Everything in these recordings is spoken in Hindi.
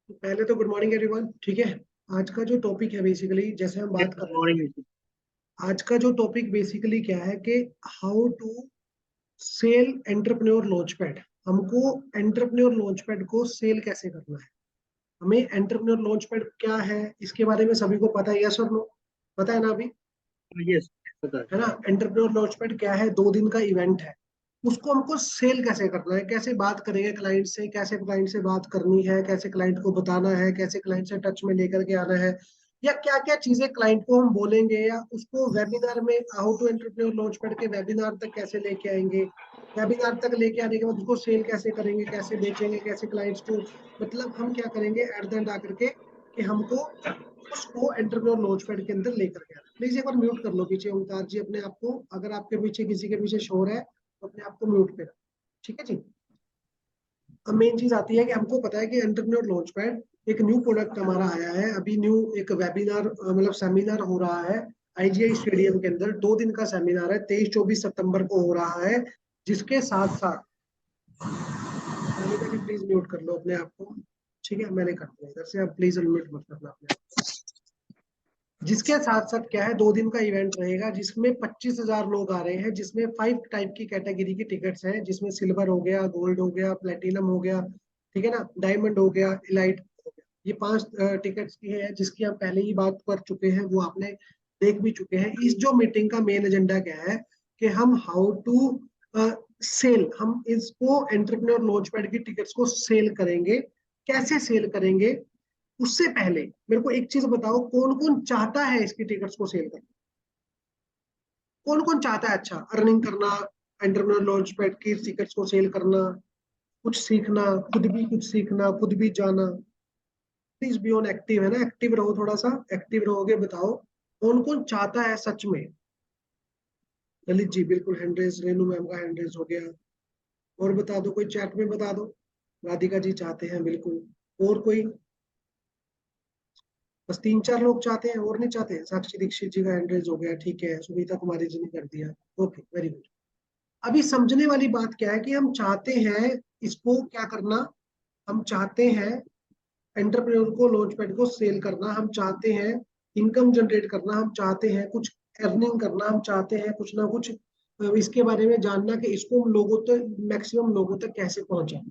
पहले तो गुड मॉर्निंग एवरीवन। ठीक है, आज का जो टॉपिक है बेसिकली जैसे हम यस, बात कर गुड रहे थे, मॉर्निंग। आज का जो टॉपिक बेसिकली क्या है कि how to sell entrepreneur launchpad. हमको एंटरप्रेन्योर लॉन्चपैड को सेल कैसे करना है, हमें एंटरप्रेन्योर लॉन्चपैड क्या है इसके बारे में सभी को पता है, यस और नो? पता है ना अभी, यस, पता है। है ना? एंटरप्रेन्योर लॉन्चपैड क्या है? 2 दिन का इवेंट है। उसको हमको सेल कैसे करना है, कैसे बात करेंगे क्लाइंट से, कैसे क्लाइंट से बात करनी है, कैसे क्लाइंट को बताना है, कैसे क्लाइंट से टच में लेकर के आना है, या क्या क्या चीजें क्लाइंट को हम बोलेंगे, या उसको वेबिनार में हाउ टू एंटरप्रेन्योर लॉन्चपैड के वेबिनार तक कैसे लेके आएंगे। वेबिनार तक लेके आने के बाद उसको सेल कैसे करेंगे, कैसे बेचेंगे, कैसे क्लाइंट्स को, मतलब हम क्या करेंगे एट द एंड आकर के कि हमको उसको एंटरप्रेन्योर लॉन्चपैड के अंदर लेकर के आना। प्लीज एक बार म्यूट कर लो पीछे ओंकार जी अपने आप को, अगर आपके पीछे किसी के पीछे शोर है तो अपने आप को म्यूट पे रखो। ठीक है जी। अब मेन चीज आती है कि हमको पता है कि एंटरप्रेन्योर लॉन्चपैड एक न्यू प्रोडक्ट हमारा आया है, अभी न्यू एक वेबिनार मतलब सेमिनार हो रहा है आईजीआई स्टेडियम के अंदर। 2 दिन का सेमिनार है, 23-24 सितंबर को हो रहा है। जिसके साथ साथ अनिता जी प्लीज म्यूट कर लो अपने आप को। ठीक है, मैंने कर दिया इधर से, अब प्लीज अनम्यूट मत करना अपने आप। जिसके साथ साथ क्या है, 2 दिन का इवेंट रहेगा जिसमें 25,000 लोग आ रहे हैं, जिसमें 5 टाइप की कैटेगरी की टिकट्स हैं, जिसमें सिल्वर हो गया, गोल्ड हो गया, प्लेटिनम हो गया, ठीक है ना, डायमंड हो गया, इलाइट हो गया। ये 5 टिकट्स की है जिसकी हम पहले ही बात कर चुके हैं, वो आपने देख भी चुके हैं। इस जो मीटिंग का मेन एजेंडा क्या है कि हम हाउ टू सेल, हम इसको एंटरप्रेन्योर लॉन्चपैड की टिकट्स को सेल करेंगे। कैसे सेल करेंगे, उससे पहले मेरे को एक चीज बताओ, कौन कौन चाहता है इसकी टिकट्स को सेल करना? कौन कौन चाहता है अच्छा अर्निंग करना, एंटरप्रेन्योर लॉन्च पैड की टिकट्स को सेल करना, कुछ सीखना, खुद भी कुछ सीखना, खुद भी जाना। प्लीज बी ऑन एक्टिव, है ना, एक्टिव रहो, थोड़ा सा एक्टिव रहोगे। बताओ कौन कौन चाहता है सच में। ललित जी बिल्कुल हैंड रेज, रेनू मैम का हैंड रेज हो गया। और बता दो, कोई चैट में बता दो। राधिका जी चाहते हैं बिल्कुल। और कोई? बस 3-4 लोग चाहते हैं, और नहीं चाहते? साक्षी दीक्षित जी का हैंड रेज हो गया, ठीक है, सुनीता कुमारी जी ने कर दिया। Okay, very good. अभी समझने वाली बात क्या है कि हम चाहते हैं इसको क्या करना, हम चाहते हैं एंटरप्रेन्योर को लॉन्चपैड को सेल करना, हम चाहते हैं इनकम जनरेट करना, हम चाहते हैं कुछ अर्निंग करना, हम चाहते हैं कुछ ना कुछ इसके बारे में जानना कि इसको हम लोगों तक, मैक्सिमम लोगों तक कैसे पहुंचाएं।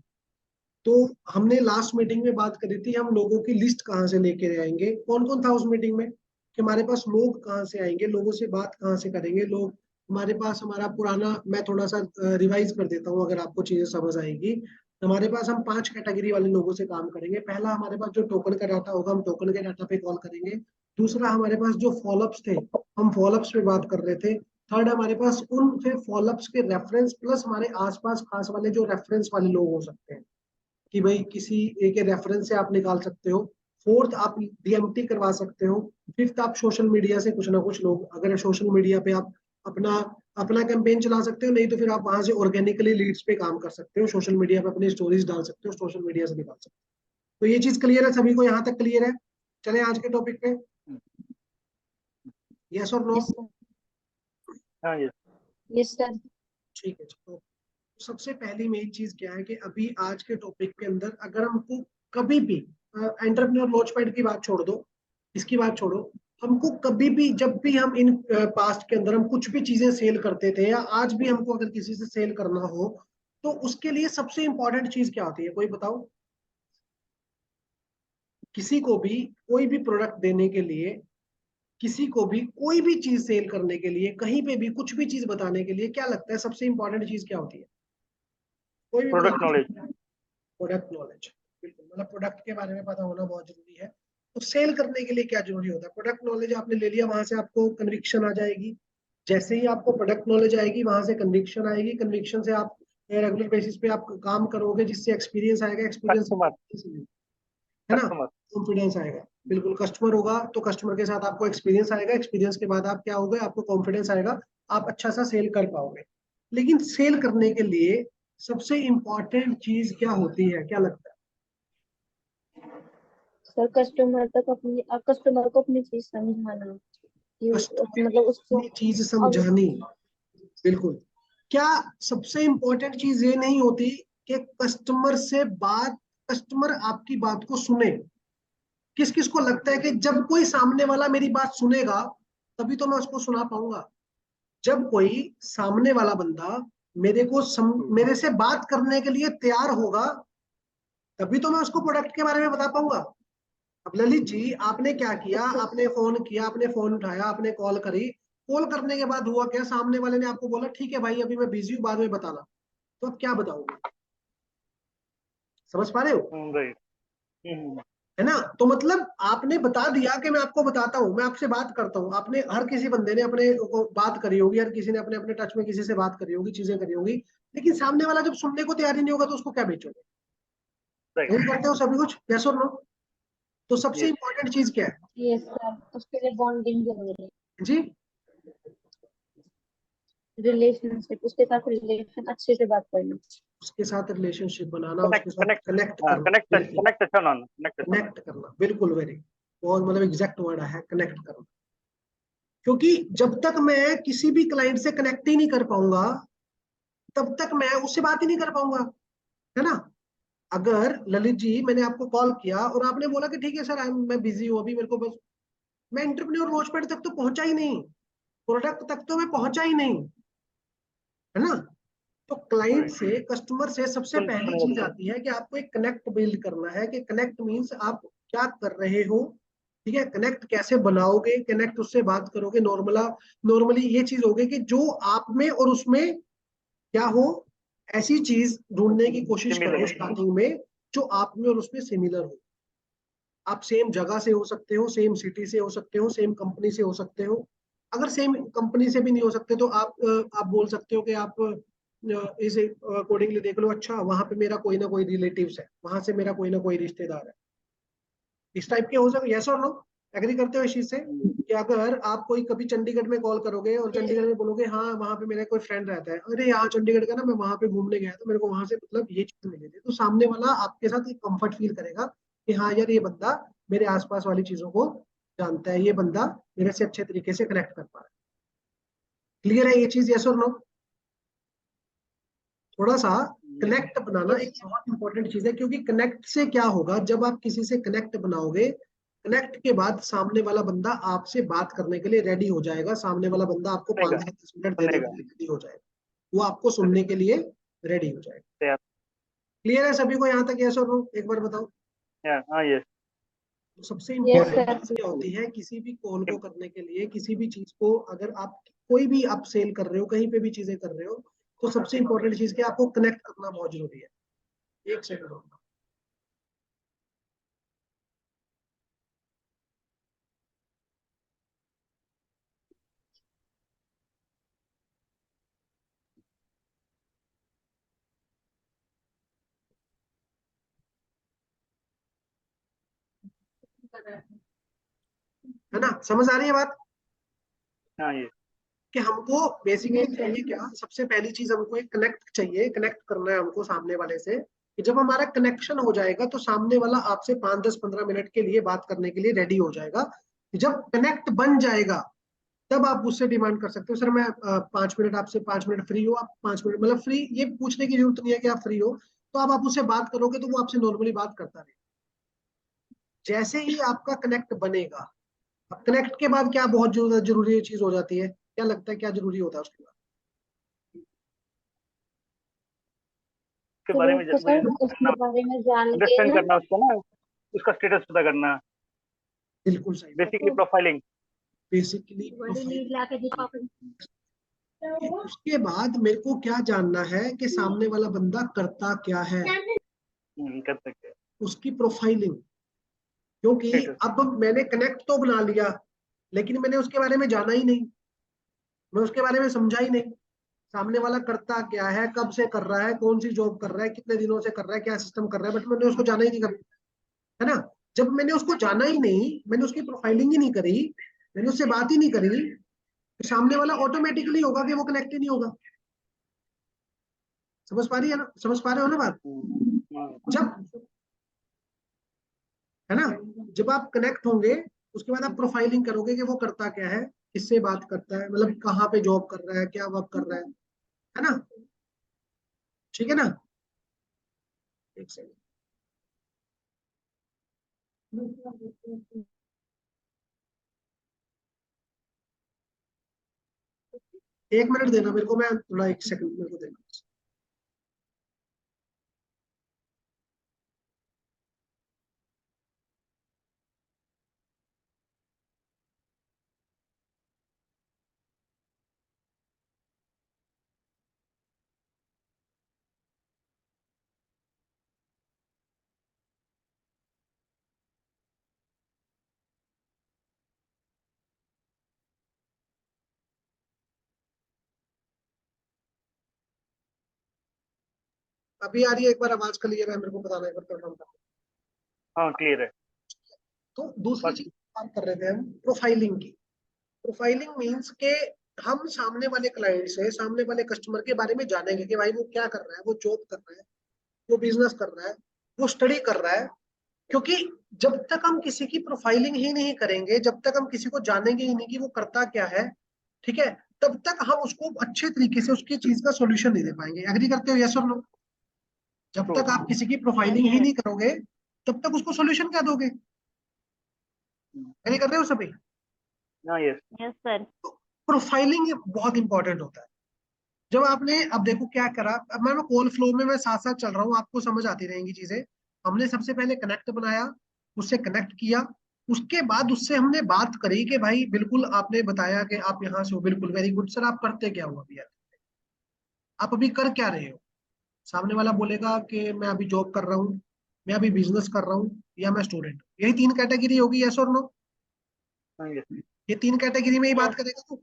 तो हमने लास्ट मीटिंग में बात करी थी, हम लोगों की लिस्ट कहाँ से लेके आएंगे, कौन कौन था उस मीटिंग में, कि हमारे पास लोग कहाँ से आएंगे, लोगों से बात कहाँ से करेंगे लोग। हमारे पास हमारा पुराना, मैं थोड़ा सा रिवाइज कर देता हूँ अगर आपको चीजें समझ आएगी। हमारे पास हम 5 कैटेगरी वाले लोगों से काम करेंगे। पहला, हमारे पास जो टोकन का डाटा होगा हम टोकन के डाटा पे कॉल करेंगे। दूसरा, हमारे पास जो फॉलोअप्स थे हम फॉलोअप्स पे बात कर रहे थे। थर्ड, हमारे पास उन फिर फॉलोअप्स के रेफरेंस प्लस हमारे आसपास खास वाले जो रेफरेंस वाले लोग हो सकते हैं, कि भाई किसी एक रेफरेंस से आप निकाल सकते हो। फोर्थ, आप डीएमटी करवा सकते हो। फिफ्थ, आप सोशल मीडिया से कुछ ना कुछ लोग, अगर सोशल मीडिया पे आप अपना अपना कैंपेन चला सकते हो, नहीं तो फिर आप वहां से ऑर्गेनिकली लीड्स पे काम कर सकते हो, सोशल मीडिया पे अपनी स्टोरीज डाल सकते हो, सोशल मीडिया से निकाल सकते हो। तो ये चीज क्लियर है सभी को, यहाँ तक क्लियर है? चले आज के टॉपिक पे, यस और नो? Yes sir. हाँ, यस। Yes sir. ठीक है, तो सबसे पहली मेन चीज क्या है कि अभी आज के टॉपिक के अंदर अगर हमको कभी भी एंटरप्रेन्योर लॉन्चपैड की बात छोड़ दो, इसकी बात छोड़ो, हमको कभी भी जब भी हम इन पास्ट के अंदर हम कुछ भी चीजें सेल करते थे, या आज भी हमको अगर किसी से सेल करना हो, तो उसके लिए सबसे इंपॉर्टेंट चीज क्या होती है, कोई बताओ? किसी को भी कोई भी प्रोडक्ट देने के लिए, किसी को भी कोई भी चीज सेल करने के लिए, कहीं पे भी कुछ भी चीज बताने के लिए क्या लगता है सबसे इंपॉर्टेंट चीज क्या होती है? कोई भी प्रोडक्ट बता। नॉलेज। प्रोडक्ट नॉलेज, बिल्कुल, मतलब प्रोडक्ट के बारे में पता होना बहुत जरूरी है। तो सेल करने के लिए क्या जरूरी होता है? प्रोडक्ट नॉलेज आपने ले लिया, वहां से आपको कन्विक्शन आ जाएगी। जैसे ही आपको प्रोडक्ट नॉलेज आएगी वहां से कन्विक्शन आएगी, कन्विक्शन से आप रेगुलर बेसिस पे आप काम करोगे, जिससे एक्सपीरियंस आएगा, एक्सपीरियंस कस्टमर। है ना, कस्टमर। कॉन्फिडेंस आएगा। बिल्कुल, कस्टमर होगा तो कस्टमर के साथ आपको एक्सपीरियंस आएगा, एक्सपीरियंस के बाद आप क्या होगा, आपको कॉन्फिडेंस आएगा, आप अच्छा सा सेल कर पाओगे। लेकिन सेल करने के लिए सबसे इंपॉर्टेंट चीज क्या होती है, क्या लगता है? सर कस्टमर को अपनी चीज समझाना, कि कस्टमर मतलब को उसको अपनी चीज अब समझानी, बिल्कुल। क्या सबसे इंपॉर्टेंट चीज ये नहीं होती कि कस्टमर से बात कस्टमर आपकी बात को सुने। किस किस को लगता है कि जब कोई सामने वाला मेरी बात सुनेगा तभी तो मैं उसको सुना पाऊंगा। जब कोई सामने वाला बंदा मेरे से बात करने के लिए तैयार होगा तभी तो मैं उसको प्रोडक्ट के बारे में बता पाऊंगा। अब ललित जी, आपने क्या किया, आपने फोन किया, आपने फोन उठाया, आपने कॉल करी। कॉल करने के बाद हुआ क्या, सामने वाले ने आपको बोला ठीक है भाई अभी मैं बिजी हूँ बाद में बताना। तो आप क्या बताओगे? समझ पा रहे हो? राइट। है ना? तो मतलब आपने बता दिया कि मैं आपको बताता हूँ, मैं आपसे बात करता हूँ। आपने, हर किसी बंदे ने अपने को बात करी होगी, हर किसी ने अपने अपने टच में किसी से बात करी होगी, चीजें करी होगी, लेकिन सामने वाला जब सुनने को तैयार ही नहीं होगा तो उसको क्या बेचोगे? राइट। यही करते हो सभी कुछ, यस और नो? तो सबसे यस। इंपॉर्टेंट चीज क्या है यस सर, उसके लिए बॉन्डिंग जरूरी है। जी? रिलेशनशिप, उसके साथ रिलेशन अच्छे से बात करना। उसके साथ रिलेशनशिप बनाना, कनेक्ट उसके साथ कनेक्ट कनेक्ट हाँ, करना, कनेक्ट बिल्कुल। कनेक्ट अच्छा होना, कनेक्ट अच्छा होना। कनेक्ट करना, बिल्कुल, वेरी, बहुत मतलब एग्जैक्ट वर्ड है कनेक्ट करना। क्योंकि जब तक मैं किसी भी क्लाइंट से कनेक्ट ही नहीं कर पाऊंगा तब तक मैं उससे बात ही नहीं कर पाऊंगा, है ना? अगर ललित जी मैंने आपको कॉल किया और आपने बोला कि ठीक है सर मैं बिजी हूँ अभी, मेरे को बस, मैं इंटरप्रेन्योर लॉन्चपैड तक तो पहुंचा ही नहीं, प्रोडक्ट तक तो मैं पहुंचा ही नहीं, है ना? तो क्लाइंट राइट। से, कस्टमर से सबसे पहली सुनने चीज का। आती है कि आपको एक कनेक्ट बिल्ड करना है, कि कनेक्ट मीन्स आप क्या कर रहे हो। ठीक है, कनेक्ट कैसे बनाओगे, कनेक्ट उससे बात करोगे, नॉर्मली ये चीज होगी कि जो आप में और उसमें क्या हो, ऐसी चीज ढूंढने की कोशिश सिमिलर। करो स्टार्टिंग में जो आप में और उसमें सिमिलर हो। आप सेम जगह से हो सकते हो, सेम सिटी से हो सकते हो, सेम कंपनी से हो सकते हो। अगर सेम कंपनी से भी नहीं हो सकते तो आप बोल सकते हो कि आप इसे अकॉर्डिंगली देख लो, अच्छा वहां पे मेरा कोई ना कोई रिलेटिव्स है, वहां से मेरा कोई ना कोई रिश्तेदार है। इस टाइप के हो सकते, यस और नो? एग्री करते हो इस चीज से कि अगर आप कोई कभी चंडीगढ़ में कॉल करोगे और चंडीगढ़ में बोलोगे हाँ वहां पे मेरा कोई फ्रेंड रहता है, अरे यहाँ चंडीगढ़ का ना, मैं वहां पे घूमने गया तो मेरे को वहां से मतलब ये चीज मिली थी, तो सामने वाला आपके साथ एक कंफर्ट फील करेगा कि हाँ यार ये बंदा मेरे आसपास वाली चीजों को जानता है, ये बंदा मेरे से अच्छे तरीके से कनेक्ट कर पा रहा है। क्लियर है ये चीज, यस और नो? थोड़ा सा कनेक्ट बनाना एक यस। बहुत इंपॉर्टेंट चीज है, क्योंकि कनेक्ट से क्या होगा, जब आप किसी से कनेक्ट बनाओगे, कनेक्ट के बाद सामने वाला बंदा आपसे बात करने के लिए रेडी हो जाएगा, सामने वाला बंदा आपको सुनने का। 5 से 10 मिनट देने सुनने के का। लिए रेडी हो जाएगा, वो आपको सुनने के लिए रेडी हो जाएगा। तैयार। क्लियर है सभी को यहाँ तक, यस और नो? एक बार बताओ। हाँ, यस। तो सबसे यस इंपॉर्टेंट सर। चीज क्या होती है किसी भी कॉल को करने के लिए, किसी भी चीज को, अगर आप कोई भी आप सेल कर रहे हो, कहीं पे भी चीजें कर रहे हो, तो सबसे इंपॉर्टेंट चीज क्या, आपको कनेक्ट करना बहुत जरूरी है। एक सेकंड होगा। है ना? समझ आ रही है बात? हाँ, यस। कि हमको बेसिकली यस सर। चाहिए क्या, सबसे पहली चीज हमको एक कनेक्ट चाहिए, कनेक्ट करना है हमको सामने वाले से। कि जब हमारा कनेक्शन हो जाएगा तो सामने वाला आपसे 5, 10, 15 मिनट के लिए बात करने के लिए रेडी हो जाएगा। जब कनेक्ट बन जाएगा तब आप उससे डिमांड कर सकते हो, सर मैं 5 मिनट, आपसे 5 मिनट फ्री हो, आप 5 मिनट मतलब फ्री, ये पूछने की जरूरत नहीं है कि आप फ्री हो। तो आप उससे बात करोगे तो वो आपसे नॉर्मली बात करता रहेगा। जैसे ही आपका कनेक्ट बनेगा, अब कनेक्ट के बाद क्या बहुत जरूरी चीज हो जाती है, क्या लगता है क्या जरूरी होता है उसके बाद? उसके फिर बारे में उसको सर उसके बारे में जान के अंडरस्टैंड ना, करना उसका ना, उसका स्टेटस पता करना। बिल्कुल सही बात। Basically profiling. बेसिकली बड़ी नीड ला के दिखा। उसके बाद मेरे को क्या जानना है कि सामने वाला बंदा करता क्या है, कर सकते हैं। उसकी प्रोफाइलिंग। क्योंकि स्टेटस। अब मैंने कनेक्ट तो बना लिया लेकिन मैंने उसके बारे में जाना ही नहीं, मैं उसके बारे में समझा ही नहीं, सामने वाला करता क्या है, कब से कर रहा है, कौन सी जॉब कर रहा है, कितने दिनों से कर रहा है, क्या सिस्टम कर रहा है, बट मैंने उसको जाना ही नहीं कभी। है ना? जब मैंने उसको जाना ही नहीं, मैंने उसकी प्रोफाइलिंग ही नहीं करी, मैंने उससे बात ही नहीं करी, तो सामने वाला ऑटोमेटिकली होगा कि वो कनेक्ट ही नहीं होगा। समझ पा रही है ना, समझ पा रहे हो ना बात? जब, है ना, जब आप कनेक्ट होंगे उसके बाद आप प्रोफाइलिंग करोगे कि वो करता क्या है, किससे बात करता है, मतलब कहाँ पे जॉब कर रहा है, क्या वर्क कर रहा है ना? ठीक है ना? एक सेकंड। एक मिनट देना मेरे को, मैं थोड़ा एक सेकंड मेरे को देना। अभी आ रही है एक बार आवाज क्लियर है? मेरे को बताना एक बार कंफर्म करना। हाँ क्लियर है। तो दूसरी बाकी चीज बात कर रहे थे हम प्रोफाइलिंग की। प्रोफाइलिंग मीन्स के हम सामने वाले क्लाइंट से, सामने वाले कस्टमर के बारे में जानेंगे कि भाई वो क्या कर रहा है, वो जॉब कर रहा है, वो बिजनेस कर रहा है, वो स्टडी कर रहा है। क्योंकि जब तक हम किसी की प्रोफाइलिंग ही नहीं करेंगे, जब तक हम किसी को जानेंगे ही नहीं कि वो करता क्या है, ठीक है, तब तक हम उसको अच्छे तरीके से उसकी चीज का सोल्यूशन नहीं दे पाएंगे। एग्री करते हो? यस और नो? जब ट्रू। तक आप किसी की यस प्रोफाइलिंग ही सर। नहीं करोगे, तब तक उसको सोल्यूशन क्या दोगे? एग्री कर रहे हो सभी? हाँ यस। Yes sir. तो प्रोफाइलिंग बहुत इंपॉर्टेंट होता है। जब आपने, अब देखो क्या करा, अब मैं कॉल फ्लो में मैं साथ साथ चल रहा हूँ, आपको समझ आती रहेंगी चीजें। हमने सबसे पहले कनेक्ट बनाया, उससे कनेक्ट किया, उसके बाद उससे हमने बात करी कि भाई बिल्कुल आपने बताया कि आप यहाँ से हो, बिल्कुल वेरी गुड सर, आप करते क्या हो अभी यार, आप अभी कर क्या रहे हो? सामने वाला बोलेगा कि मैं अभी जॉब कर रहा हूँ, मैं अभी बिजनेस कर रहा हूँ, या मैं स्टूडेंट। यही तीन कैटेगरी होगी, यस और नो? हाँ यस। ये तीन कैटेगरी में ही बात यस। करेगा तू।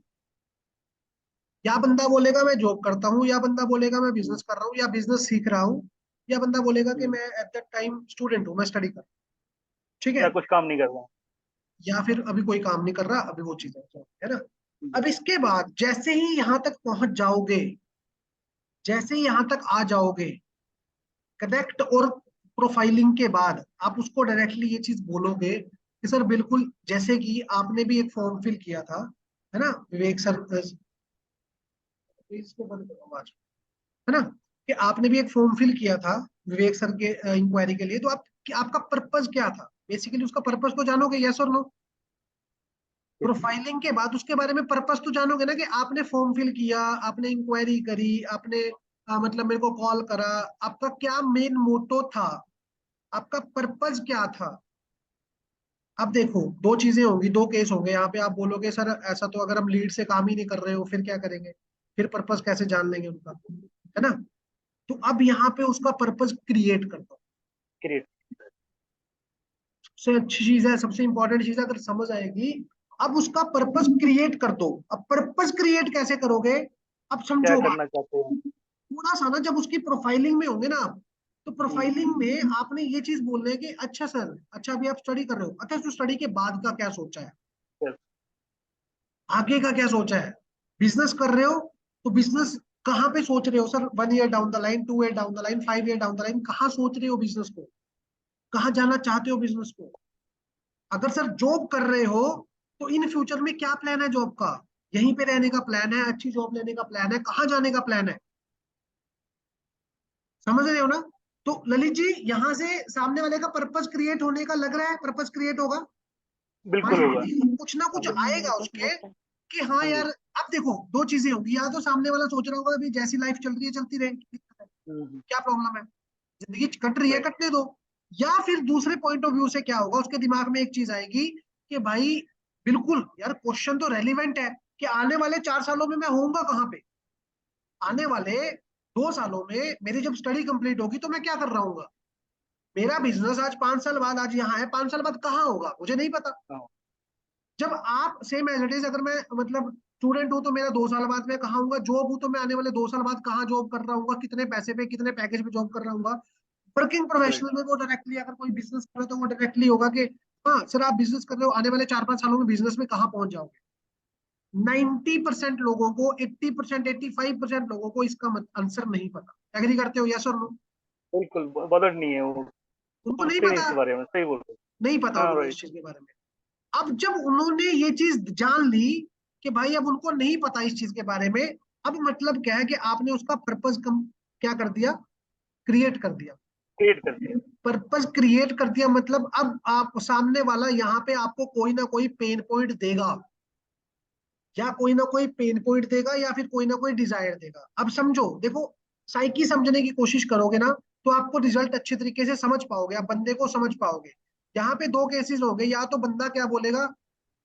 या बंदा बोलेगा मैं जॉब करता हूँ, या बंदा बोलेगा मैं बिजनेस कर रहा हूँ या बिजनेस सीख रहा हूँ, या बंदा बोलेगा कि मैं एट दैट टाइम स्टूडेंट हूँ, मैं स्टडी कर रहा हूँ। ठीक या है? कुछ काम नहीं कर रहा। या फिर अभी कोई काम नहीं कर रहा, अभी वो चीज है ना। हम्म, अब इसके बाद जैसे ही यहां तक पहुंच जाओगे, जैसे ही यहां तक आ जाओगे, कनेक्ट और प्रोफाइलिंग के बाद आप उसको डायरेक्टली ये चीज बोलोगे कि सर बिल्कुल, जैसे कि आपने भी एक फॉर्म फिल किया था, है ना विवेक सर, इसको बंद करो आवाज, है ना, कि आपने भी एक फॉर्म फिल किया था विवेक सर के इंक्वायरी के लिए। तो आप, कि आपका पर्पस क्या था, बेसिकली उसका पर्पस तो जानोगे, यस और नो? प्रोफाइलिंग के बाद उसके बारे में पर्पस तो जानोगे ना, कि आपने फॉर्म फिल किया, आपने इंक्वायरी करी, आपने मतलब मेरे को कॉल करा, आपका क्या मेन मोटो था, आपका पर्पस क्या था। अब देखो दो चीजें होंगी, दो केस होंगे यहाँ पे। आप बोलोगे सर ऐसा तो अगर हम लीड से काम ही नहीं कर रहे हो फिर क्या करेंगे, फिर पर्पस कैसे जान लेंगे उनका, है ना। तो अब यहाँ पे उसका पर्पस क्रिएट कर दो। क्रिएट। सबसे अच्छी चीज है, सबसे इंपॉर्टेंट चीज है, अगर समझ आएगी। अब उसका पर्पस क्रिएट कर दो। अब पर्पस क्रिएट कैसे करोगे? अब क्या समझो बात, करना चाहते हैं। थोड़ा सा ना, जब उसकी प्रोफाइलिंग में होंगे ना आप, तो हम्म, प्रोफाइलिंग में आपने ये चीज बोलना है कि अच्छा सर, अच्छा अभी आप स्टडी कर रहे हो, अच्छा तो स्टडी के बाद का क्या सोचा है, yes, आगे का क्या सोचा है। बिजनेस कर रहे हो, तो बिजनेस कहाँ पे सोच रहे हो sir? 1 year down the line, 2 year down the line, 5 year down the line, कहाँ सोच रहे हो बिजनेस को, कहाँ जाना चाहते हो बिजनेस को? अगर सर जॉब कर रहे हो, तो इन फ्यूचर में क्या प्लान है जॉब का? यहीं पे रहने का प्लान है, अच्छी जॉब लेने का प्लान है, कहाँ जाने का प्लान है? समझ रहे हो ना? तो ललित जी, यहां से सामने वाले का पर्पस क्रिएट होने का लग रहा है, पर्पस क्रिएट होगा बिल्कुल माइंड होगा। में, कुछ ना कुछ हाँ आएगा यस उसके, सर। कि हाँ हाँ जी। यार। अब देखो दो चीजें होंगी, या तो सामने वाला सोच रहा होगा अभी जैसी लाइफ चल रही है चलती रहेगी, क्या प्रॉब्लम है, जिंदगी कट रही है राइट। कटने दो। या फिर दूसरे पॉइंट ऑफ व्यू से क्या होगा, उसके दिमाग में एक चीज आएगी कि भाई बिल्कुल यार, क्वेश्चन तो रेलिवेंट है कि आने वाले 4 सालों में मैं होऊंगा कहाँ पे, आने वाले 2 सालों में मेरी जब स्टडी कंप्लीट होगी तो मैं क्या कर रहा हूँ, मेरा बिजनेस आज 5 साल बाद, आज यहाँ है, 5 साल बाद कहाँ होगा मुझे नहीं पता। हाँ जब आप सेम एज इट इज, अगर मैं मतलब स्टूडेंट हूँ तो मेरा 2 साल बाद मैं कहाँ हूँ, जॉब हूँ तो मैं आने वाले 2 साल बाद कहाँ जॉब कर रहा हूँ, कितने पैसे पे, कितने पैकेज पे जॉब कर रहा हूँ। Working right. प्रोफेशनल में वो डायरेक्टली, अगर कोई बिजनेस कर रहा है तो वो डायरेक्टली होगा कि हाँ सर आप बिजनेस कर रहे हो, आने वाले 4-5 सालों में बिजनेस में कहाँ पहुंच जाओगे। 90% लोगों को, 80%, 85% लोगों को इसका आंसर नहीं पता। एग्री करते हो, यस और नो? बिल्कुल बजट नहीं है वो। उनको नहीं सोचते नहीं पता, इस बारे में, सही बोल रहे नहीं पता हो। हाँ उनको इस राइट। चीज के बारे में। अब जब उन्होंने ये चीज जान ली कि भाई अब उनको नहीं पता इस चीज के बारे में, अब मतलब क्या है कि आपने उसका पर्पस कम क्या कर दिया, क्रिएट कर दिया। क्रिएट कर दिया। पर्पस क्रिएट कर दिया मतलब अब आप सामने वाला यहाँ पे आपको कोई ना कोई पेन पॉइंट देगा, या कोई ना कोई पेन पॉइंट देगा, या फिर कोई ना कोई डिजायर देगा। अब समझो, देखो, साइकी समझने की कोशिश करोगे ना तो आपको रिजल्ट अच्छे तरीके से समझ पाओगे, आप बंदे को समझ पाओगे। यहाँ पे दो केसेस हो गए, या तो बंदा क्या बोलेगा,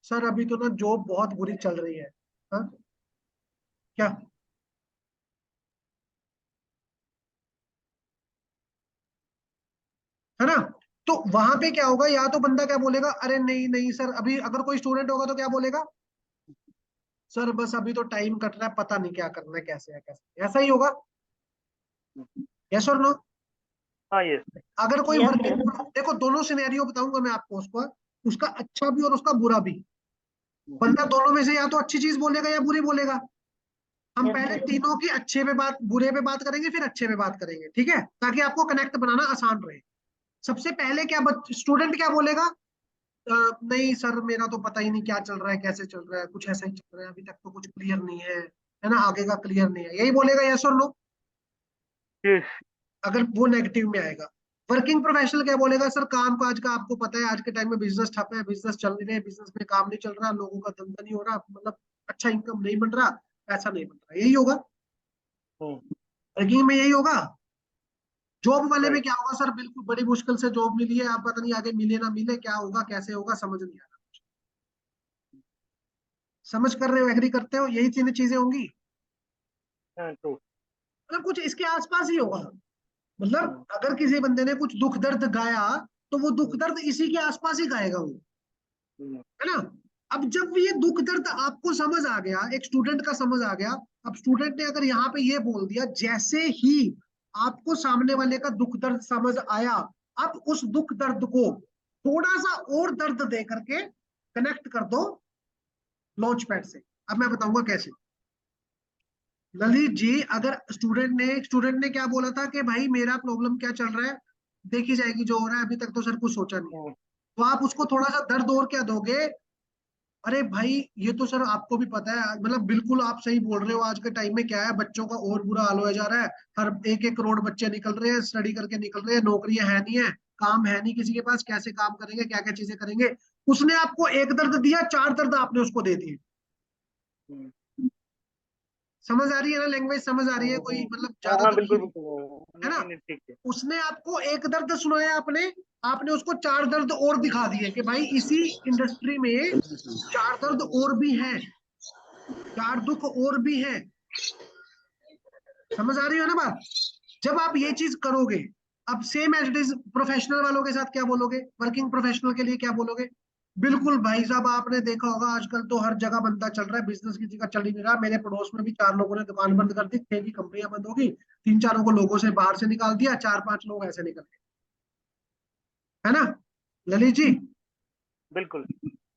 सर अभी तो ना जॉब बहुत बुरी चल रही है। हाँ, क्या, है ना? तो वहां पे क्या होगा, या तो बंदा क्या बोलेगा, अरे नहीं नहीं सर, अभी अगर कोई स्टूडेंट होगा तो क्या बोलेगा, सर बस अभी तो टाइम कट रहा है, पता नहीं क्या करना है, कैसे है कैसे, ऐसा ही होगा। यस और नो? हाँ यस। अगर कोई यस वर्किंग, सर। देखो दोनों सिनेरियो बताऊंगा मैं आपको, उसका उसका अच्छा भी और उसका बुरा भी। बंदा दोनों में से या तो अच्छी चीज बोलेगा या बुरी बोलेगा। हम यस पहले सर। तीनों की अच्छे पे बात, बुरे पे बात करेंगे, फिर अच्छे पे बात करेंगे, ठीक है, ताकि आपको कनेक्ट बनाना आसान रहे। सबसे पहले क्या स्टूडेंट क्या बोलेगा, नहीं सर मेरा तो पता ही नहीं क्या चल रहा है, कैसे चल रहा है, कुछ ऐसा ही चल रहा है, अभी तक तो कुछ क्लियर नहीं है ना, आगे का क्लियर नहीं है, यही बोलेगा, यस और नो? यस। अगर वो नेगेटिव में आएगा। वर्किंग प्रोफेशनल क्या बोलेगा, सर काम काज का आपको पता है, आज के टाइम में बिजनेस ठप है, बिजनेस चल नहीं रहे, बिजनेस में काम नहीं चल रहा, लोगों का धंधा नहीं हो रहा, मतलब अच्छा इनकम नहीं बन रहा, पैसा नहीं बन रहा, यही होगा। वर्किंग में यही होगा। जॉब वाले में राइट। क्या होगा, सर बिल्कुल बड़ी मुश्किल से जॉब मिली है, आप पता नहीं आगे मिले ना मिले, क्या होगा कैसे होगा समझ नहीं आ रहा। समझ कर रहे हो, एग्री करते हो, यही तीन चीजें होंगी। हाँ ट्रू। मतलब कुछ इसके आसपास ही होगा। मतलब अगर किसी बंदे ने कुछ दुख दर्द गाया, तो वो दुख दर्द इसी के आसपास ही गाएगा वो, है ना? अब जब ये दुख दर्द आपको समझ आ गया, एक स्टूडेंट का समझ आ गया, अब स्टूडेंट ने अगर यहाँ पे ये बोल दिया, जैसे ही आपको सामने वाले का दुख दर्द समझ आया, अब उस दुख दर्द को थोड़ा सा और दर्द दे करके कनेक्ट कर दो लॉन्च पैड से। अब मैं बताऊंगा कैसे। ललित जी, अगर स्टूडेंट ने क्या बोला था कि भाई मेरा प्रॉब्लम क्या चल रहा है, देखी जाएगी जो हो रहा है, अभी तक तो सर कुछ सोचा नहीं है, तो आप उसको थोड़ा सा दर्द और क्या दोगे, अरे भाई ये तो सर आपको भी पता है, मतलब बिल्कुल आप सही बोल रहे हो, आज के टाइम में क्या है, बच्चों का और बुरा हाल हो जा रहा है, हर एक एक करोड़ बच्चे निकल रहे हैं, स्टडी करके निकल रहे हैं, नौकरियां है नहीं है, काम है नहीं किसी के पास, कैसे काम करेंगे, क्या क्या चीजें करेंगे। उसने आपको एक दर्द दिया, चार दर्द आपने उसको दे दिए। समझ आ रही है ना, लैंग्वेज समझ आ रही है, कोई मतलब हाँ ज्यादा हाँ तो बिल्कुल नहीं, बिल्कुल। है ना? नहीं नहीं ठीक है। उसने आपको एक दर्द सुनाया, आपने आपने उसको चार दर्द और दिखा दिए कि भाई इसी इंडस्ट्री में चार दर्द और भी हैं, चार दुख और भी हैं। समझ आ रही हो ना बात? जब आप ये चीज करोगे, अब same as it is professional वालों के साथ क्या बोलोगे, वर्किंग प्रोफेशनल के लिए क्या बोलोगे, बिल्कुल भाई साहब आपने देखा होगा आजकल तो हर जगह बंदा चल रहा है, बिजनेस किसी का चल ही नहीं रहा, मेरे पड़ोस में भी चार लोगों ने दुकान बंद कर दी, छह की कंपनियां बंद होगी, तीन चारों को लोगों से बाहर से निकाल दिया, चार पांच लोग ऐसे निकल गए, है ना? ललित जी, बिल्कुल।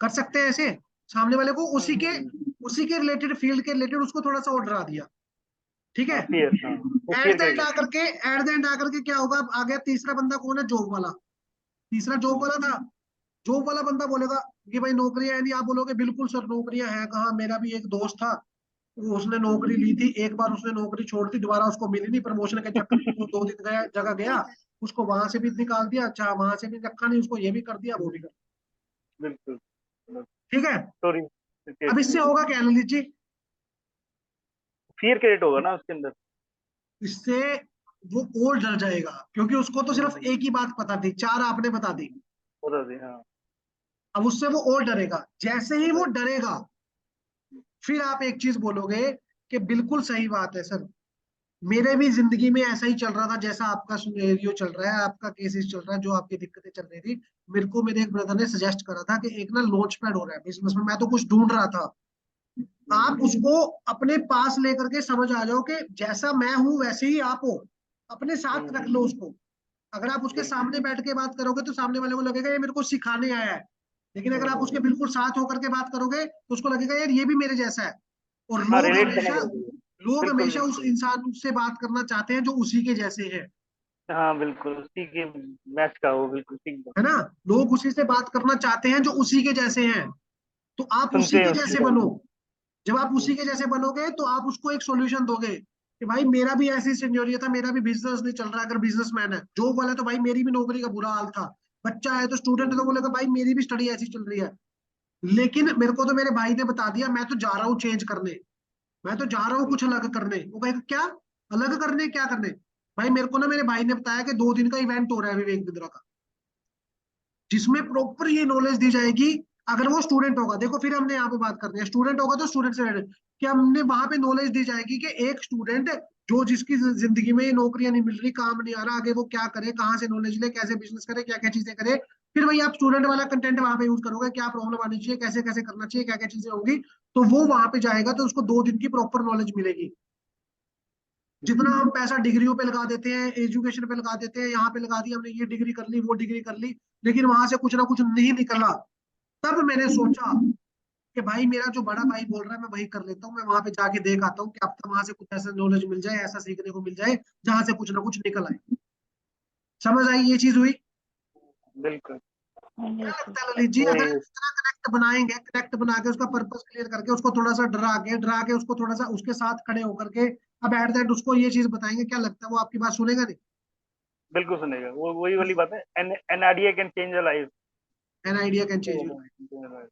कर सकते हैं ऐसे, सामने वाले को हम्म, उसी के रिलेटेड फील्ड के रिलेटेड उसको थोड़ा सा और डरा दिया, ठीक है। हाँ फियर, हाँ वो एट फियर द कर एंड गया। आकर के एट द एंड आकर के क्या होगा, अब आ गया तीसरा बंदा, कौन है, जॉब वाला। तीसरा जॉब वाला था, जॉब वाला बंदा बोलेगा कि भाई नौकरियां है नहीं, आप बोलोगे बिल्कुल सर नौकरियां हैं कहाँ, मेरा भी एक दोस्त था, उसने नौकरी ली थी, एक बार उसने नौकरी छोड़ दी, दोबारा उसको मिली नहीं, प्रमोशन के चक्कर में वो दो दिन गया जगह गया, उसको वहां से भी निकाल दिया, अच्छा वहां से भी रखा नहीं, उसको ये भी कर दिया वो भी कर बिल्कुल। दिया, ठीक है। स्टोरी अब क्रिएट इससे करनी। होगा क्या ललित जी, फियर क्रिएट होगा ना उसके अंदर। इससे वो और डर जाएगा, क्योंकि उसको तो सिर्फ एक ही बात पता थी, चार आपने बता दी। बता दी हाँ। अब उससे वो और डरेगा, जैसे ही वो राइट। डरेगा, फिर आप एक चीज बोलोगे कि बिल्कुल सही बात है सर, मेरे भी जिंदगी में ऐसा ही चल रहा था, जैसा आपका सिनेरियो चल रहा है, आपका केसेस चल रहा है, जो आपकी दिक्कतें चल रही थी, मेरे को मेरे एक ब्रदर ने सजेस्ट करा था कि एक ना लॉन्च पैड हो रहा है बिजनेस में, मैं तो कुछ ढूंढ रहा था, आप उसको अपने पास लेकर के समझ आ जाओ कि जैसा मैं हूं वैसे ही आप हो, अपने साथ रख लो उसको। अगर आप उसके बिल्कुल। सामने बैठ के बात करोगे तो सामने वाले को लगेगा ये मेरे को सिखाने आया है, लेकिन अगर आप उसके बिल्कुल साथ होकर के बात करोगे तो उसको लगेगा यार ये भी मेरे जैसा है। और हाँ रिलेट करने का चाहिए। लोग बिल्कुल हमेशा उस बिल्कुल। इंसान से बात करना चाहते हैं जो उसी के जैसे है हाँ बिल्कुल उसी के मैच का वो बिल्कुल ठीक है। है ना? लोग उसी से बात करना चाहते हैं जो उसी के जैसे हैं, तो आप उसी सुनते हैं के उसकी जैसे बात। बनो। जब आप उसी के जैसे बनोगे तो आप उसको एक सॉल्यूशन दोगे कि भाई मेरा भी ऐसी सिनेरियो था, मेरा भी बिजनेस नहीं चल रहा, अगर बिजनेसमैन है जॉब वाला तो भाई मेरी भी नौकरी का बुरा हाल था, बच्चा है तो स्टूडेंट है तो बोलेगा भाई मेरी भी स्टडी ऐसी चल रही है, लेकिन मेरे को तो मेरे भाई ने बता दिया, मैं तो जा रहा हूँ चेंज करने, मैं तो जा रहा हूँ कुछ अलग करने। वो कहेगा क्या अलग करने, क्या करने? भाई मेरे को ना मेरे भाई ने बताया कि 2 दिन का इवेंट हो रहा है विवेक बिंद्रा का, जिसमें प्रॉपर ये नॉलेज दी जाएगी। अगर वो स्टूडेंट होगा, देखो फिर हमने यहाँ पे बात करनी है, स्टूडेंट होगा तो स्टूडेंट से related, कि हमने वहां पे नॉलेज दी जाएगी कि एक स्टूडेंट जो जिसकी जिंदगी में नौकरियां नहीं मिल रही, काम नहीं आ रहा, आगे वो क्या करे, कहाँ से नॉलेज ले, कैसे बिजनेस करे, क्या क्या चीजें करे। फिर वही आप स्टूडेंट वाला कंटेंट वहां पे यूज करोगे, क्या प्रॉब्लम आनी चाहिए, कैसे कैसे करना चाहिए, क्या क्या चीजें होंगी, तो वो वहां पे जाएगा तो उसको 2 दिन की प्रॉपर नॉलेज मिलेगी। जितना हम पैसा डिग्रियों पे लगा देते हैं, एजुकेशन पे लगा देते हैं, यहाँ पे लगा दी हमने, ये डिग्री कर ली, वो डिग्री कर ली, लेकिन वहां से कुछ ना कुछ नहीं निकला। तब मैंने सोचा कि भाई मेरा जो बड़ा भाई बोल रहा है मैं वही कर लेता हूँ, मैं वहां पे जाके देख आता हूँ कि अब तक वहां से कुछ ऐसा नॉलेज मिल जाए, ऐसा सीखने को मिल जाए जहां से कुछ ना कुछ निकल आए। समझ आई ये चीज हुई? बिल्कुल क्या बिल्कुल। लगता है ललित जी, अगर वही। इस तरह कनेक्ट बनाएंगे, कनेक्ट बना के उसका पर्पस क्लियर करके उसको थोड़ा सा डरा के उसको थोड़ा सा उसके साथ खड़े होकर के अब एट दैट उसको ये चीज बताएंगे, क्या लगता है वो आपकी बात सुनेगा नहीं? बिल्कुल सुनेगा, वो वही वाली बात है, an idea can change a life. An idea can change your life.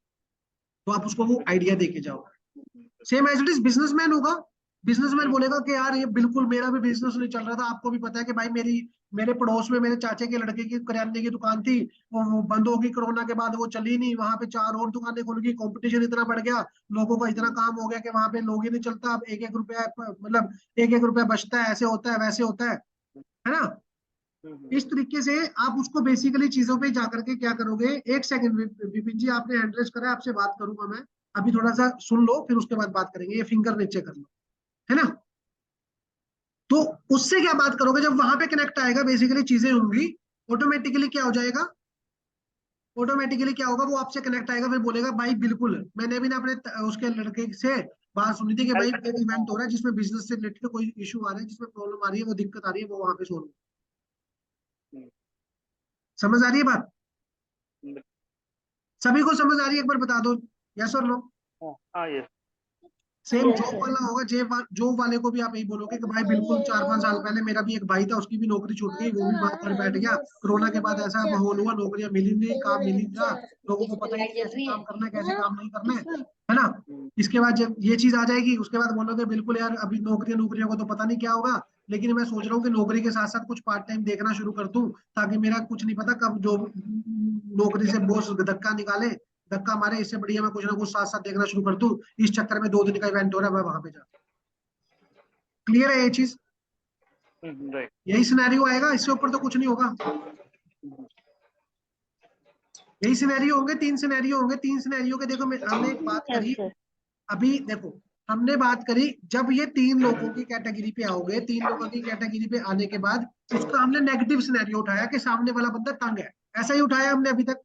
तो आप उसको वो आइडिया दे के जाओ। Same as it is businessman होगा, बिजनेसमैन बोलेगा कि यार ये बिल्कुल मेरा भी बिजनेस नहीं चल रहा था, आपको भी पता है कि भाई मेरे पड़ोस में मेरे चाचे के लड़के की करियाने की दुकान थी, वो बंद होगी कोरोना के बाद, वो चली नहीं, वहां पे 4 और दुकानें खुल गई, कंपटीशन इतना बढ़ गया, लोगों का इतना काम हो गया कि वहां पे लोग ही नहीं चलता, अब एक एक रुपया मतलब एक एक रुपया बचता है, ऐसे होता है वैसे होता है ना? इस तरीके से आप उसको बेसिकली चीजों पे जाकर के क्या करोगे। एक सेकंड विपिन जी, आपने हैंड रेज करा है, आपसे बात करूंगा मैं, अभी थोड़ा सा सुन लो फिर उसके बाद बात करेंगे, ये फिंगर नीचे कर लो, है ना? तो उससे क्या बात करोगे, जब वहां पे कनेक्ट आएगा बेसिकली चीजें होंगी, ऑटोमेटिकली क्या हो जाएगा, ऑटोमेटिकली क्या होगा, वो आपसे कनेक्ट आएगा, फिर बोलेगा भाई बिल्कुल मैंने भी ना अपने उसके लड़के से बात सुनी थी कि भाई एक इवेंट हो रहा है जिसमें बिजनेस से रिलेटेड कोई इशू आ रहा है, जिसमें प्रॉब्लम आ रही है, वो दिक्कत आ रही है, वो वहां पे सोल्व। समझ आ रही है बात? सभी को समझ आ रही है? एक बार बता दो यस और नो। हाँ ये। Same yes job sir. वाला होगा, जॉब वाले को भी आप यही बोलोगे कि भाई बिल्कुल 4-5 साल पहले मेरा भी एक भाई था, उसकी भी नौकरी छूट गई, वो भी वहां घर बैठ गया, कोरोना के बाद ऐसा माहौल हुआ, नौकरियां मिली नहीं, काम मिली नहीं रहा, लोगों को पता ही नहीं कैसे काम करना है, कैसे काम नहीं करना है ना? इसके बाद जब ये चीज आ जाएगी उसके बाद बोलोगे बिल्कुल यार अभी नौकरियां नौकरियों को तो पता नहीं क्या होगा, लेकिन मैं सोच रहा हूँ कि नौकरी के साथ साथ कुछ पार्ट टाइम देखना शुरू कर दूं, ताकि मेरा कुछ नहीं पता कब जो नौकरी से बॉस धक्का निकाले, धक्का मारे, इससे बढ़िया मैं कुछ ना कुछ साथ साथ देखना शुरू कर दूं, इस चक्कर में 2 दिन का इवेंट हो रहा है मैं वहां पे जा। क्लियर है ये चीज? राइट। यही सिनेरियो आएगा, इससे ऊपर तो कुछ नहीं होगा। यही सिनेरियो होंगे, 3 सिनेरियो होंगे, 3 सिनेरियो के देखो हमने एक बात यस करी, सर। अभी देखो हमने बात करी, जब ये 3 लोगों की कैटेगरी पे आओगे, 3 लोगों की कैटेगरी पे आने के बाद उसका हमने नेगेटिव सिनेरियो उठाया कि सामने वाला बंदा तंग है, ऐसा ही उठाया हमने अभी तक।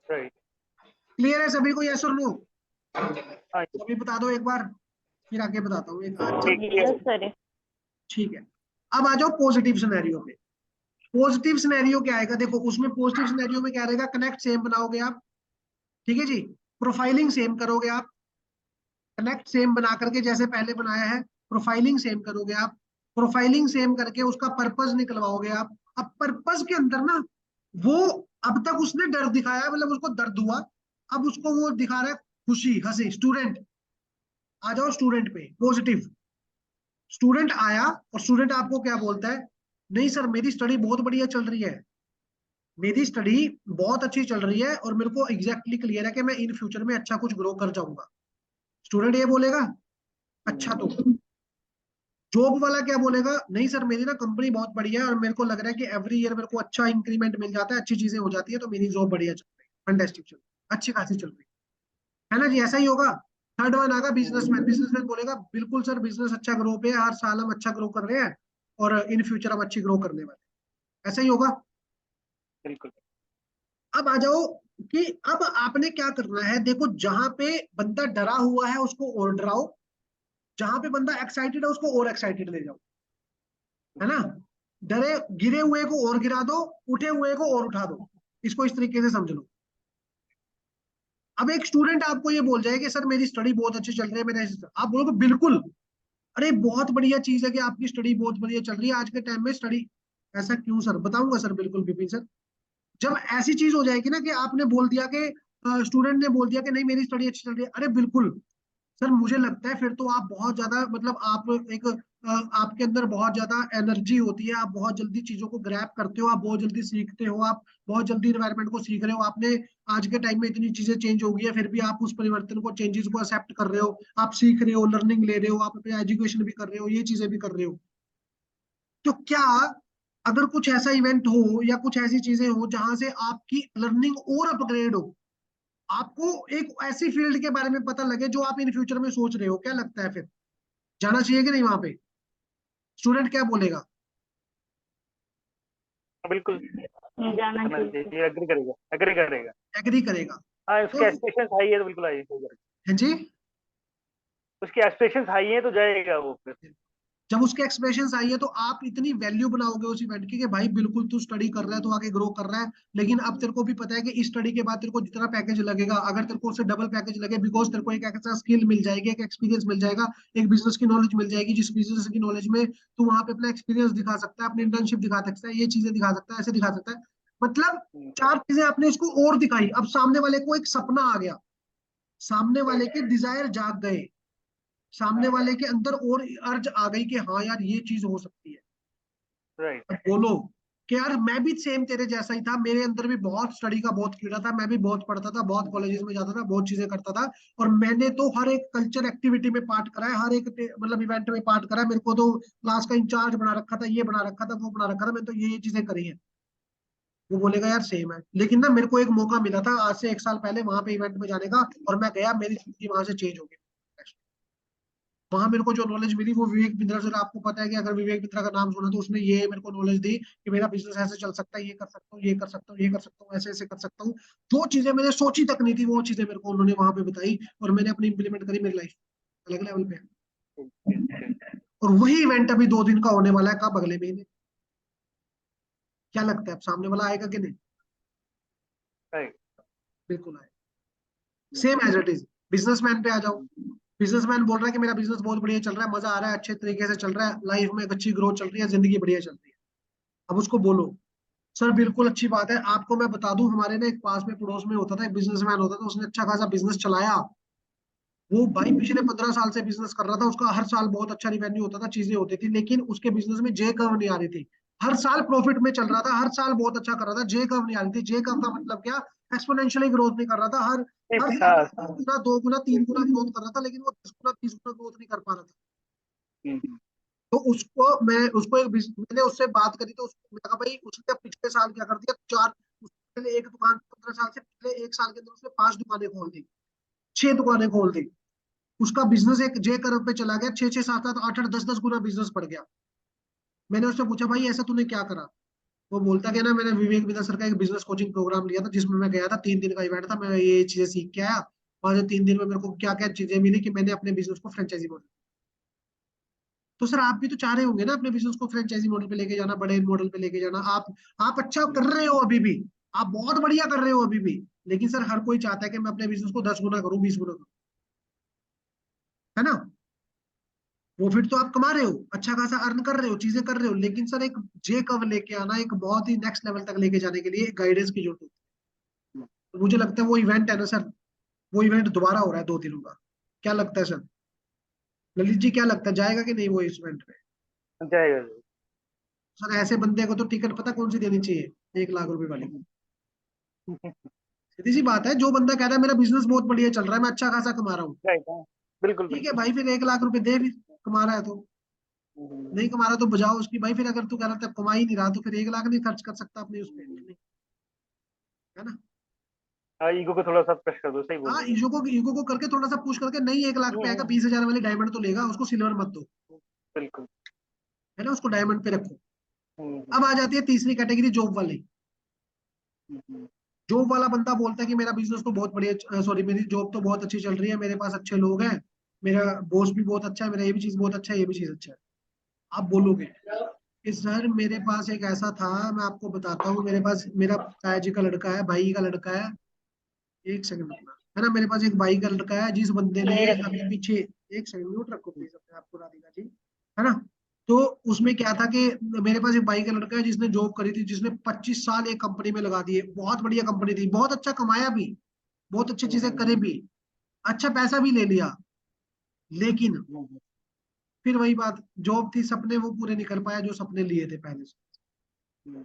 राइट। क्लियर है सभी को यस और नो? हाँ सभी बता दो एक बार, फिर आगे बताता हूँ एक अच्छा। ठीक है। Yes sir. ठीक है, अब आ जाओ पॉजिटिव सिनेरियो पे। पॉजिटिव सिनेरियो क्या आएगा, देखो उसमें पॉजिटिव सिनेरियो में क्या रहेगा, कनेक्ट सेम बनाओगे आप, ठीक है जी, प्रोफाइलिंग सेम करोगे आप, कनेक्ट सेम बना करके जैसे पहले बनाया है, प्रोफाइलिंग सेम करोगे आप, प्रोफाइलिंग सेम करके उसका पर्पस निकलवाओगे आप। अब पर्पस के अंदर ना वो, अब तक उसने डर दिखाया, मतलब उसको दर्द हुआ, अब उसको वो दिखा रहा है खुशी हंसी। स्टूडेंट, आ जाओ स्टूडेंट पे, पॉजिटिव। स्टूडेंट आया और स्टूडेंट आपको क्या बोलता है, नहीं सर मेरी स्टडी बहुत बढ़िया चल रही है, मेरी स्टडी बहुत अच्छी चल रही है और मेरे को एग्जैक्टली क्लियर है कि मैं इन फ्यूचर में अच्छा कुछ ग्रो कर जाऊंगा। स्टूडेंट ये बोलेगा। अच्छा, तो जॉब वाला क्या बोलेगा, नहीं सर मेरी ना कंपनी बहुत बढ़िया है और मेरे को लग रहा है कि एवरी ईयर मेरे को अच्छा इंक्रीमेंट मिल जाता है, अच्छी चीजें हो जाती है, तो मेरी जॉब बढ़िया चल रही है, फैंटास्टिक चल रही है, अच्छी खासी चल रही है ना जी? ऐसा ही होगा। थर्ड वन आगा बिजनेसमैन, बिजनेसमैन बोलेगा बिल्कुल सर बिजनेस अच्छा ग्रो पे है, हर साल हम अच्छा ग्रो कर रहे हैं और इन फ्यूचर हम अच्छी ग्रो करने वाले हैं। ऐसा ही होगा। बिल्कुल। अब आ जाओ कि अब आपने क्या करना है, देखो जहां पे बंदा डरा हुआ है उसको और डराओ, जहां पे बंदा एक्साइटेड है उसको और एक्साइटेड ले जाओ, है ना? डरे गिरे हुए को और गिरा दो, उठे हुए को और उठा दो, इसको इस तरीके से समझ लो। अब एक स्टूडेंट आपको ये बोल जाए कि सर मेरी स्टडी बहुत अच्छी चल रही है, मेरे आप बोलोगे बिल्कुल, अरे बहुत बढ़िया चीज है कि आपकी स्टडी बहुत बढ़िया चल रही है आज के टाइम में स्टडी। ऐसा क्यों सर, बताऊंगा सर, बिल्कुल विपिन सर। जब ऐसी चीज हो जाएगी ना कि आपने बोल दिया कि स्टूडेंट ने बोल दिया कि नहीं मेरी स्टडी अच्छी चल रही है, अरे बिल्कुल सर, मुझे लगता है फिर तो आप बहुत ज्यादा, मतलब आप एक आपके अंदर बहुत ज्यादा एनर्जी होती है, आप बहुत जल्दी चीजों को ग्रैब करते हो, आप बहुत जल्दी सीखते हो, आप बहुत जल्दी इन्वायरमेंट को सीख रहे हो। आपने आज के टाइम में इतनी चीजें चेंज हो गई है, फिर भी आप उस परिवर्तन को, चेंजेस को एक्सेप्ट कर रहे हो, आप सीख रहे हो, लर्निंग ले रहे हो, आप अपने एजुकेशन भी कर रहे हो, ये चीजें भी कर रहे हो। तो क्या अगर कुछ ऐसा इवेंट हो या कुछ ऐसी चीजें हो जहां से आपकी लर्निंग और अपग्रेड हो, आपको एक ऐसी फील्ड के बारे में पता लगे जो आप इन फ्यूचर में सोच रहे हो, क्या लगता है फिर जाना चाहिए कि नहीं वहां पे? स्टूडेंट क्या बोलेगा? बिल्कुल जाना करना चाहिए। चाहिए, एग्री करेगा, एग्री करेगा। एग्री करेगा। हाँ, तो उसके एस्पिरेशंस हाई है तो बिल्कुल आई करेगा। है जी। उसकी एस्पिरेशंस हाई है तो जाएगा वो फिर। जब उसके एक्सप्रेशंस आई है तो आप इतनी वैल्यू बनाओगे उस इवेंट की कि भाई बिल्कुल तू स्टडी कर रहा है, तू आगे ग्रो कर रहा है, लेकिन अब तेरे को भी पता है कि इस स्टडी के बाद तेरे को जितना पैकेज लगेगा, अगर तेरे को उससे डबल पैकेज लगे, बिकॉज तेरे को एक ऐसा स्किल मिल जाएगी, एक एक्सपीरियंस मिल जाएगा, एक बिजनेस की नॉलेज मिल जाएगी, जिस बिजनेस की नॉलेज में तू वहां पे अपना एक्सपीरियंस दिखा सकता है, अपनी इंटर्नशिप दिखा सकता है, ये चीजें दिखा सकता है, ऐसे दिखा सकता है। मतलब चार चीजें आपने इसको और दिखाई, अब सामने वाले को एक सपना आ गया, सामने वाले के डिजायर जाग गए, सामने वाले के अंदर और अर्ज आ गई कि हाँ यार ये चीज हो सकती है। राइट। अब बोलो कि यार मैं भी सेम तेरे जैसा ही था, मेरे अंदर भी बहुत स्टडी का बहुत कीड़ा था, मैं भी बहुत पढ़ता था, बहुत कॉलेजेस में जाता था, बहुत चीजें करता था, और मैंने तो हर एक कल्चर एक्टिविटी में पार्ट करा है, हर एक मतलब इवेंट में पार्ट करा है, मेरे को तो क्लास का इंचार्ज बना रखा था, ये बना रखा था, वो बना रखा था, मैं तो ये चीजें करी है। वो बोलेगा यार सेम है, लेकिन ना मेरे को एक मौका मिला था आज से 1 साल पहले वहां पे इवेंट में जाने का, और मैं गया, मेरी जिंदगी वहां से चेंज हो गई। वहां मेरे को जो नॉलेज मिली वो विवेक बिंद्रा सर, आपको पता है कि अगर विवेक बिंद्रा का नाम सुना तो उसने ये मेरे को नॉलेज दी कि मेरा बिजनेस ऐसे चल सकता है, ये कर सकता हूँ, ये कर सकता हूँ, ये कर सकता हूँ, ऐसे ऐसे कर सकता हूँ। जो चीजें मैंने सोची तक नहीं थी वो चीजें मेरे को उन्होंने वहां पे बताई, और मैंने अपनी इंप्लीमेंट करी, मेरी लाइफ अलग लेवल पे है। और वही इवेंट अभी 2 दिन का होने वाला है, कब? अगले महीने। क्या लगता है अब सामने वाला आएगा कि नहीं? राइट। बिल्कुल आएगा, same as it is. Businessman पे आ जाओ, बिजनेसमैन बोल रहा है कि मेरा बिजनेस बहुत बढ़िया चल रहा है, मजा आ रहा है, अच्छे तरीके से चल रहा है, लाइफ में एक अच्छी ग्रोथ चल रही है, जिंदगी बढ़िया चल रही है। अब उसको बोलो सर बिल्कुल अच्छी बात है, आपको मैं बता दूं, हमारे ना एक पास में पड़ोस में होता था, एक बिजनेसमैन होता था, उसने अच्छा खासा बिजनेस चलाया। वो भाई पिछले 15 साल से बिजनेस कर रहा था, उसका हर साल बहुत अच्छा रिवेन्यू होता था, चीजें होती थी, लेकिन उसके बिजनेस में जे कर्व नहीं आ रही थी। हर साल प्रॉफिट में चल रहा था, हर साल बहुत अच्छा कर रहा था, जे कर्व नहीं आ रही थी। जे कर्व का मतलब क्या? एक्सपोनेंशियली ग्रोथ नहीं कर रहा था, हर हर साल हाँ। 1 गुना, 2 गुना, 3 गुना ग्रोथ कर रहा था, लेकिन वो 10 गुना, 20 गुना ग्रोथ नहीं कर पा रहा था। तो उसको मैं उसको एक मैंने उससे बात करी, तो उसको मैं कहा भाई उसने पिछले साल क्या कर दिया, चार, उसने पहले एक दुकान, 15 साल से पहले 1 साल के अंदर उसने 5 दुकानें खोल दी, 6 दुकानें खोल दी। उसका बिजनेस एक जे कर्व पे चला गया, 6 6 7 7 8 8 10 10 गुना बिजनेस बढ़ गया। मैंने उससे पूछा भाई ऐसा तूने क्या करा? वो बोलता कि ना मैंने विवेक बिंद्रा सर का एक बिजनेस कोचिंग प्रोग्राम लिया था, जिसमें मैं गया था, 3 दिन का इवेंट था, मैं ये चीजें सीख के आया। वहां से 3 दिन में मेरे को क्या क्या चीजें मिली कि मैंने अपने बिजनेस को फ्रेंचाइजी मॉडल। तो सर आप भी तो चाह रहे होंगे ना अपने बिजनेस को फ्रेंचाइजी मॉडल पे लेके जाना, बड़े मॉडल पे लेके जाना। आप अच्छा कर रहे हो अभी भी, आप बहुत बढ़िया कर रहे हो अभी भी, लेकिन सर हर कोई चाहता है कि मैं अपने बिजनेस को 10 गुना करूं, 20 गुना करूं, है ना? वो फिर तो आप कमा रहे हो, अच्छा खासा अर्न कर रहे हो, चीजें कर रहे हो, लेकिन सर एक जे कब लेके आना, एक बहुत ही नेक्स्ट लेवल तक लेके जाने के लिए गाइडेंस की जरूरत होती है। तो मुझे लगता है वो इवेंट है ना सर, वो इवेंट दोबारा हो रहा है 2 दिनों का। क्या लगता है सर? ललित जी क्या लगता है, जाएगा कि नहीं वो इस इवेंट में? जाएगा। सर ऐसे बंदे को तो टिकट पता कौन सी देनी चाहिए, 1 लाख रुपए वाली। सीधी सी बात है, जो बंदा कह रहा है मेरा बिजनेस बहुत बढ़िया चल रहा है, मैं अच्छा खासा कमा रहा हूँ, राइट। हाँ, बिल्कुल ठीक है बिल्कुल। भाई, फिर 1 लाख रुपए दे, फिर कमा रहा है तो। नहीं कमा रहा तो बजाओ उसकी भाई, फिर अगर तू कह रहा था कमा ही नहीं रहा, तो फिर 1 लाख नहीं खर्च कर सकता अपने उस पर, है ना? हाँ, ईगो को थोड़ा सा प्रेस कर दो, सही बोल हाँ, रहे ईगो को करके थोड़ा सा पुश करके, नहीं 1 लाख हो। पे आएगा, 20,000 वाली डायमंड तो लेगा, उसको सिल्वर मत दो, बिल्कुल। है ना? उसको डायमंड पे रखो। हम्म। अब आ जाती है तीसरी कैटेगरी, जॉब वाली। हम्म। जॉब वाला बंदा बोलता है कि मेरा बिजनेस तो बहुत बढ़िया, सॉरी मेरी जॉब तो बहुत अच्छी चल रही है, मेरे पास अच्छे लोग हैं, मेरा बॉस भी बहुत अच्छा है, मेरा ये भी चीज बहुत अच्छा है, ये भी चीज अच्छा है। आप बोलोगे कि सर मेरे पास एक ऐसा था, मैं आपको बताता हूँ, मेरे पास मेरा ताया जी का लड़का है, भाई का लड़का है, एक सेकंड रुकना, है ना, मेरे पास एक भाई का लड़का है, जिस बंदे ने अभी पीछे एक सेकंड म्यूट रखो प्लीज अपने आप को राधिका जी, है ना। तो उसमें क्या था कि मेरे पास एक भाई का लड़का है जिसने जॉब करी थी, जिसने 25 साल एक कंपनी में लगा दिए, बहुत बढ़िया कंपनी थी, बहुत अच्छा कमाया भी, बहुत अच्छी चीजें करे भी, अच्छा पैसा भी ले लिया, लेकिन फिर वही बात, जॉब थी, सपने वो पूरे नहीं कर पाया जो सपने लिए थे पहले से।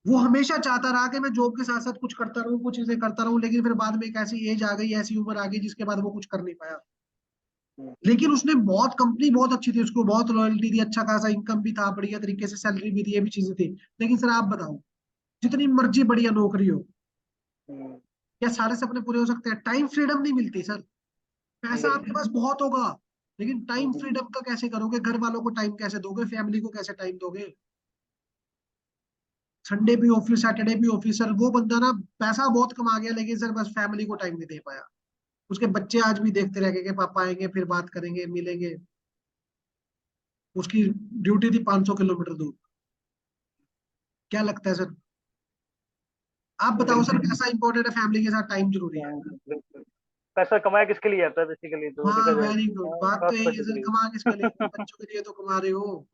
वो हमेशा चाहता रहा कि मैं जॉब के साथ साथ कुछ करता रहूं, कुछ चीजें करता रहूं, लेकिन फिर बाद में एक ऐसी एज आ गई, ऐसी उम्र आ गई जिसके बाद वो कुछ कर नहीं पाया। लेकिन उसने बहुत, कंपनी बहुत अच्छी थी, उसको बहुत लॉयल्टी थी, अच्छा खासा इनकम भी था, बढ़िया तरीके से सैलरी भी थी, ये भी चीजें थी। लेकिन सर आप बताओ, जितनी मर्जी बढ़िया नौकरी हो, क्या सारे सपने पूरे हो सकते हैं? टाइम फ्रीडम नहीं मिलती सर। पैसा आपके पास बहुत होगा, लेकिन टाइम फ्रीडम का कैसे करोगे? घर वालों को टाइम कैसे दोगे? फैमिली को कैसे टाइम दोगे? संडे भी ऑफिस, सैटरडे भी ऑफिस। सर वो बंदा ना पैसा बहुत कमा गया, लेकिन सर बस फैमिली को टाइम नहीं दे पाया। उसके बच्चे आज भी देखते रह गए कि पापा आएंगे फिर बात करेंगे, मिलेंगे। उसकी ड्यूटी थी 500 किलोमीटर दूर। क्या लगता है सर? आप बताओ सर, बिल्कुल। पैसा इंपॉर्टेंट है, फैमिली के साथ टाइम जरूरी है? बिल्कुल। पैसा कमाया किसके लिए आता है बेसिकली, तो हाँ देखा जाए वेरी गुड, बात तो खास यही है पैसे के सर, लिए। कमा किसके लिए? बच्चों के लिए तो कमा रहे हो।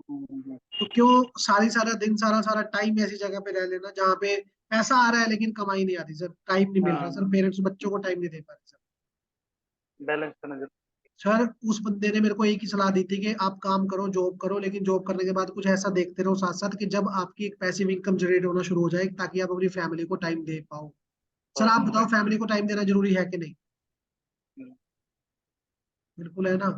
तो क्यों सारी सारा दिन, सारा सारा टाइम ऐसी जगह पे रह लेना जहाँ पे पैसा आ रहा है लेकिन कमाई नहीं आती सर, टाइम नहीं मिल रहा हाँ, सर, पेरेंट्स बच्चों को टाइम नहीं दे पा रहे सर। बैलेंस करना जरूरी। सर उस बंदे ने मेरे को एक ही सलाह दी थी कि आप काम करो, जॉब करो, लेकिन जॉब करने के बाद कुछ ऐसा देखते रहो साथ साथ कि जब आपकी एक पैसिव इनकम जनरेट होना शुरू हो जाए, ताकि आप अपनी फैमिली को टाइम दे पाओ। सर आप बताओ, फैमिली को टाइम देना जरूरी है कि नहीं? बिल्कुल है ना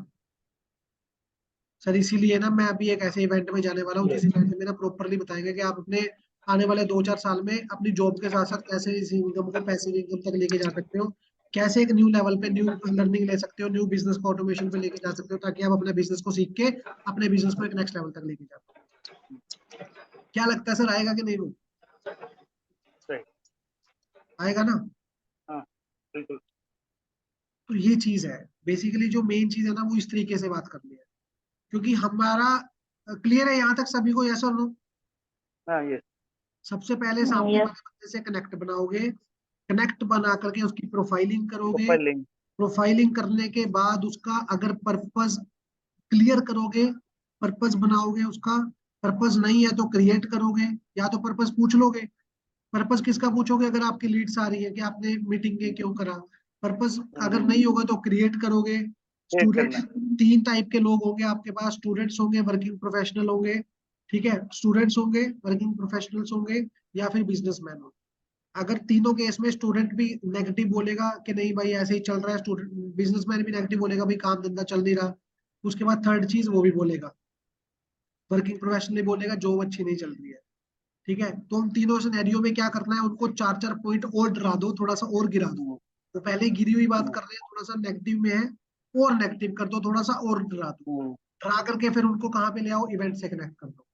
सर। इसीलिए ना मैं अभी एक ऐसे इवेंट में जाने वाला हूँ जिस इवेंट में ना प्रॉपरली बताएंगे कि आप अपने आने वाले 2-4 साल में अपनी जॉब के साथ साथ कैसे इस इनकम को पैसिव इनकम तक लेके जा सकते हो, कैसे एक न्यू लेवल पे न्यू लर्निंग ले सकते हो, न्यू बिजनेस को ऑटोमेशन पे लेके जा सकते हो, ताकि आप अपने बिजनेस को सीख के अपने बिजनेस को एक नेक्स्ट लेवल तक लेके जाओ। क्या लगता है सर, आएगा कि नहीं? वो सही। आएगा ना? हाँ, बिल्कुल। तो ये चीज है बेसिकली, जो मेन चीज है ना, वो इस तरीके से बात करनी है, क्योंकि हमारा क्लियर है यहाँ तक सभी को? यस और नो? हाँ, ये सबसे पहले सामने यस। वाले बंदे से कनेक्ट बनाओगे, कनेक्ट बना करके उसकी प्रोफाइलिंग करोगे, प्रोफाइलिंग। प्रोफाइलिंग करने के बाद उसका अगर पर्पस क्लियर करोगे, पर्पस बनाओगे उसका, पर्पस नहीं है तो क्रिएट करोगे, या तो पर्पस पूछ लोगे। पर्पस किसका पूछोगे? अगर आपकी लीड्स आ रही है कि आपने मीटिंग के क्यों करा। पर्पस अगर नहीं होगा तो क्रिएट करोगे। क्रिएट करना स्टूडेंट्स, है। 3 टाइप के लोग होंगे आपके पास, स्टूडेंट्स होंगे, वर्किंग प्रोफेशनल होंगे। ठीक है, स्टूडेंट्स होंगे, वर्किंग प्रोफेशनल्स होंगे, या फिर बिजनेसमैन होंगे। अगर तीनों केस में स्टूडेंट भी नेगेटिव बोलेगा कि नहीं भाई ऐसे ही चल रहा है, स्टूडेंट बिजनेसमैन भी नेगेटिव बोलेगा भाई काम धंधा चल नहीं रहा, उसके बाद थर्ड चीज वो भी बोलेगा, वर्किंग प्रोफेशनल बोलेगा जॉब अच्छी नहीं चल रही है। ठीक है, तो उन तीनों सिनेरियो में क्या करना है, उनको 4-4 पॉइंट और डरा दो, थोड़ा सा और गिरा दो। वो पहले ही गिरी हुई बात कर रहे हैं, थोड़ा सा नेगेटिव में है, और नेगेटिव कर दो, थोड़ा सा और डरा दो। डरा करके फिर उनको कहाँ पे ले आओ, इवेंट से कनेक्ट कर दो।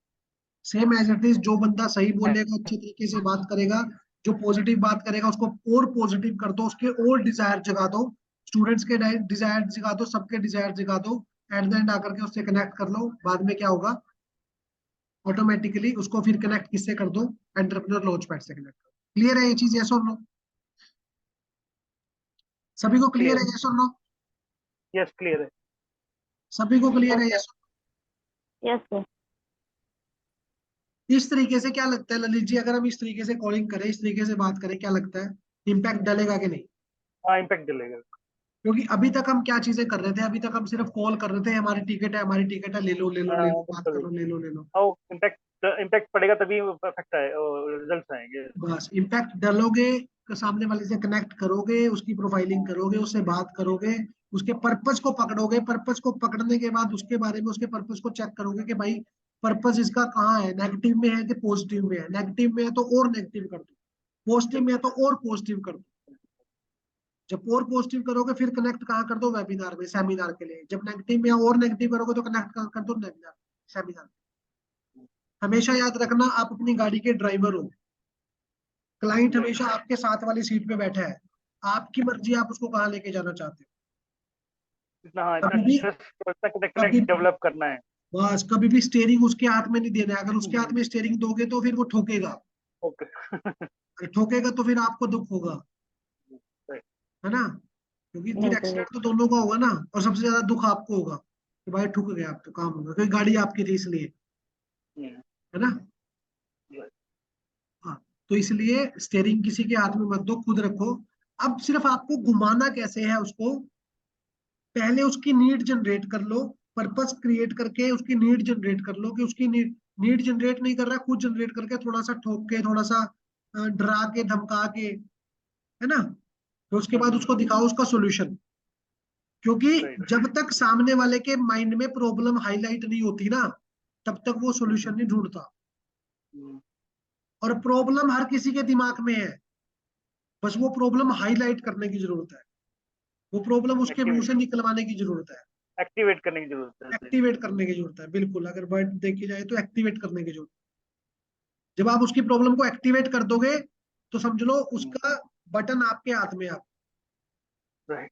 सेम एज इट इज, जो बंदा सही बोलेगा, अच्छे तरीके से बात करेगा, जो पॉजिटिव बात करेगा, उसको और पॉजिटिव कर दो, उसके और डिजायर जगा दो, स्टूडेंट्स के डिजायर जगा दो, सबके डिजायर जगा दो। एट द एंड आकर के उससे कनेक्ट कर लो, बाद में क्या होगा, ऑटोमेटिकली उसको फिर कनेक्ट किससे कर दो, एंटरप्रेन्योर लॉन्च पैड से कनेक्ट करो। क्लियर है ये चीज? यस और नो? सभी को क्लियर क्लियर। है? यस और नो? यस, क्लियर है। सभी को क्लियर है? यस? Yes sir. इस तरीके से क्या लगता है ललित जी, अगर हम इस तरीके से कॉलिंग करें, इस तरीके से बात करें, क्या लगता है इम्पैक्ट डलेगा कि नहीं? हाँ, इम्पैक्ट डलेगा। क्योंकि अभी तक हम क्या चीजें कर रहे थे, अभी तक हम सिर्फ कॉल कर रहे थे, हमारी टिकट है, हमारी टिकट है, ले लो ले लो ले लो, बात बिल्कुल। करो, ले लो ले लो। हाँ, इम्पैक्ट इम्पैक्ट पड़ेगा तभी इफेक्ट आए और रिजल्ट्स आएंगे। बस इम्पैक्ट डालोगे, सामने वाले से कनेक्ट करोगे, उसकी प्रोफाइलिंग करोगे, उससे बात करोगे, उसके पर्पस को पकड़ोगे, पर्पस को पकड़ने के बाद उसके बारे में, उसके पर्पस को चेक करोगे कि भाई पर्पस इसका कहाँ है, नेगेटिव में है कि पॉजिटिव में है। नेगेटिव में है तो और नेगेटिव कर दो, पॉजिटिव में है तो और पॉजिटिव कर दो। जब और पॉजिटिव करोगे फिर कनेक्ट कहाँ कर दो, वेबिनार में, सेमिनार के लिए। जब नेगेटिव में और नेगेटिव करोगे तो कनेक्ट कहाँ कर दो, वेबिनार, सेमिनार। हमेशा याद रखना, आप अपनी गाड़ी के ड्राइवर हो, क्लाइंट हमेशा आपके साथ वाली सीट पे बैठा है, आपकी मर्जी आप उसको कहाँ लेके जाना चाहते इतना, हाँ, हो। इतना कभी भी, ट्रस्ट, इतना कभी कनेक्ट डेवलप करना है। बस कभी भी स्टेयरिंग उसके हाथ में नहीं देना है। अगर उसके हाथ में स्टेयरिंग दोगे तो फिर वो ठोकेगा, ओके। अगर ठोकेगा तो फिर आपको दुख होगा, है ना। क्योंकि फिर बिल्कुल एक्सीडेंट तो दोनों का होगा ना, और सबसे ज्यादा दुख आपको होगा कि भाई ठुक गया, आप तो काम होगा क्योंकि गाड़ी आपकी थी इसलिए, हम्म, है ना। हाँ, तो इसलिए स्टेयरिंग किसी के हाथ में मत दो, खुद रखो। अब सिर्फ आपको घुमाना कैसे है उसको, पहले उसकी नीड जनरेट कर लो, पर्पस क्रिएट करके उसकी नीड जनरेट कर लो कि उसकी नीड जनरेट नहीं कर रहा, खुद जनरेट करके थोड़ा सा ठोक के, थोड़ा सा डरा के, धमका के, है ना। तो उसके बाद उसको दिखाओ उसका सोल्यूशन, क्योंकि राइट। जब तक सामने वाले के माइंड में प्रॉब्लम हाईलाइट नहीं होती ना, तब तक वो सोल्यूशन नहीं ढूंढता। और प्रॉब्लम हर किसी के दिमाग में है, बस वो प्रॉब्लम हाईलाइट करने की जरूरत है, वो प्रॉब्लम उसके मुंह एक्टिवेट से निकलवाने की जरूरत है, एक्टिवेट करने की जरूरत है सही। एक्टिवेट करने की जरूरत है। बिल्कुल, अगर वर्ड देखी जाए तो एक्टिवेट करने की जरूरत है। जब आप उसकी प्रॉब्लम को एक्टिवेट कर दोगे तो समझ लो उसका बटन आपके हाथ में है। राइट।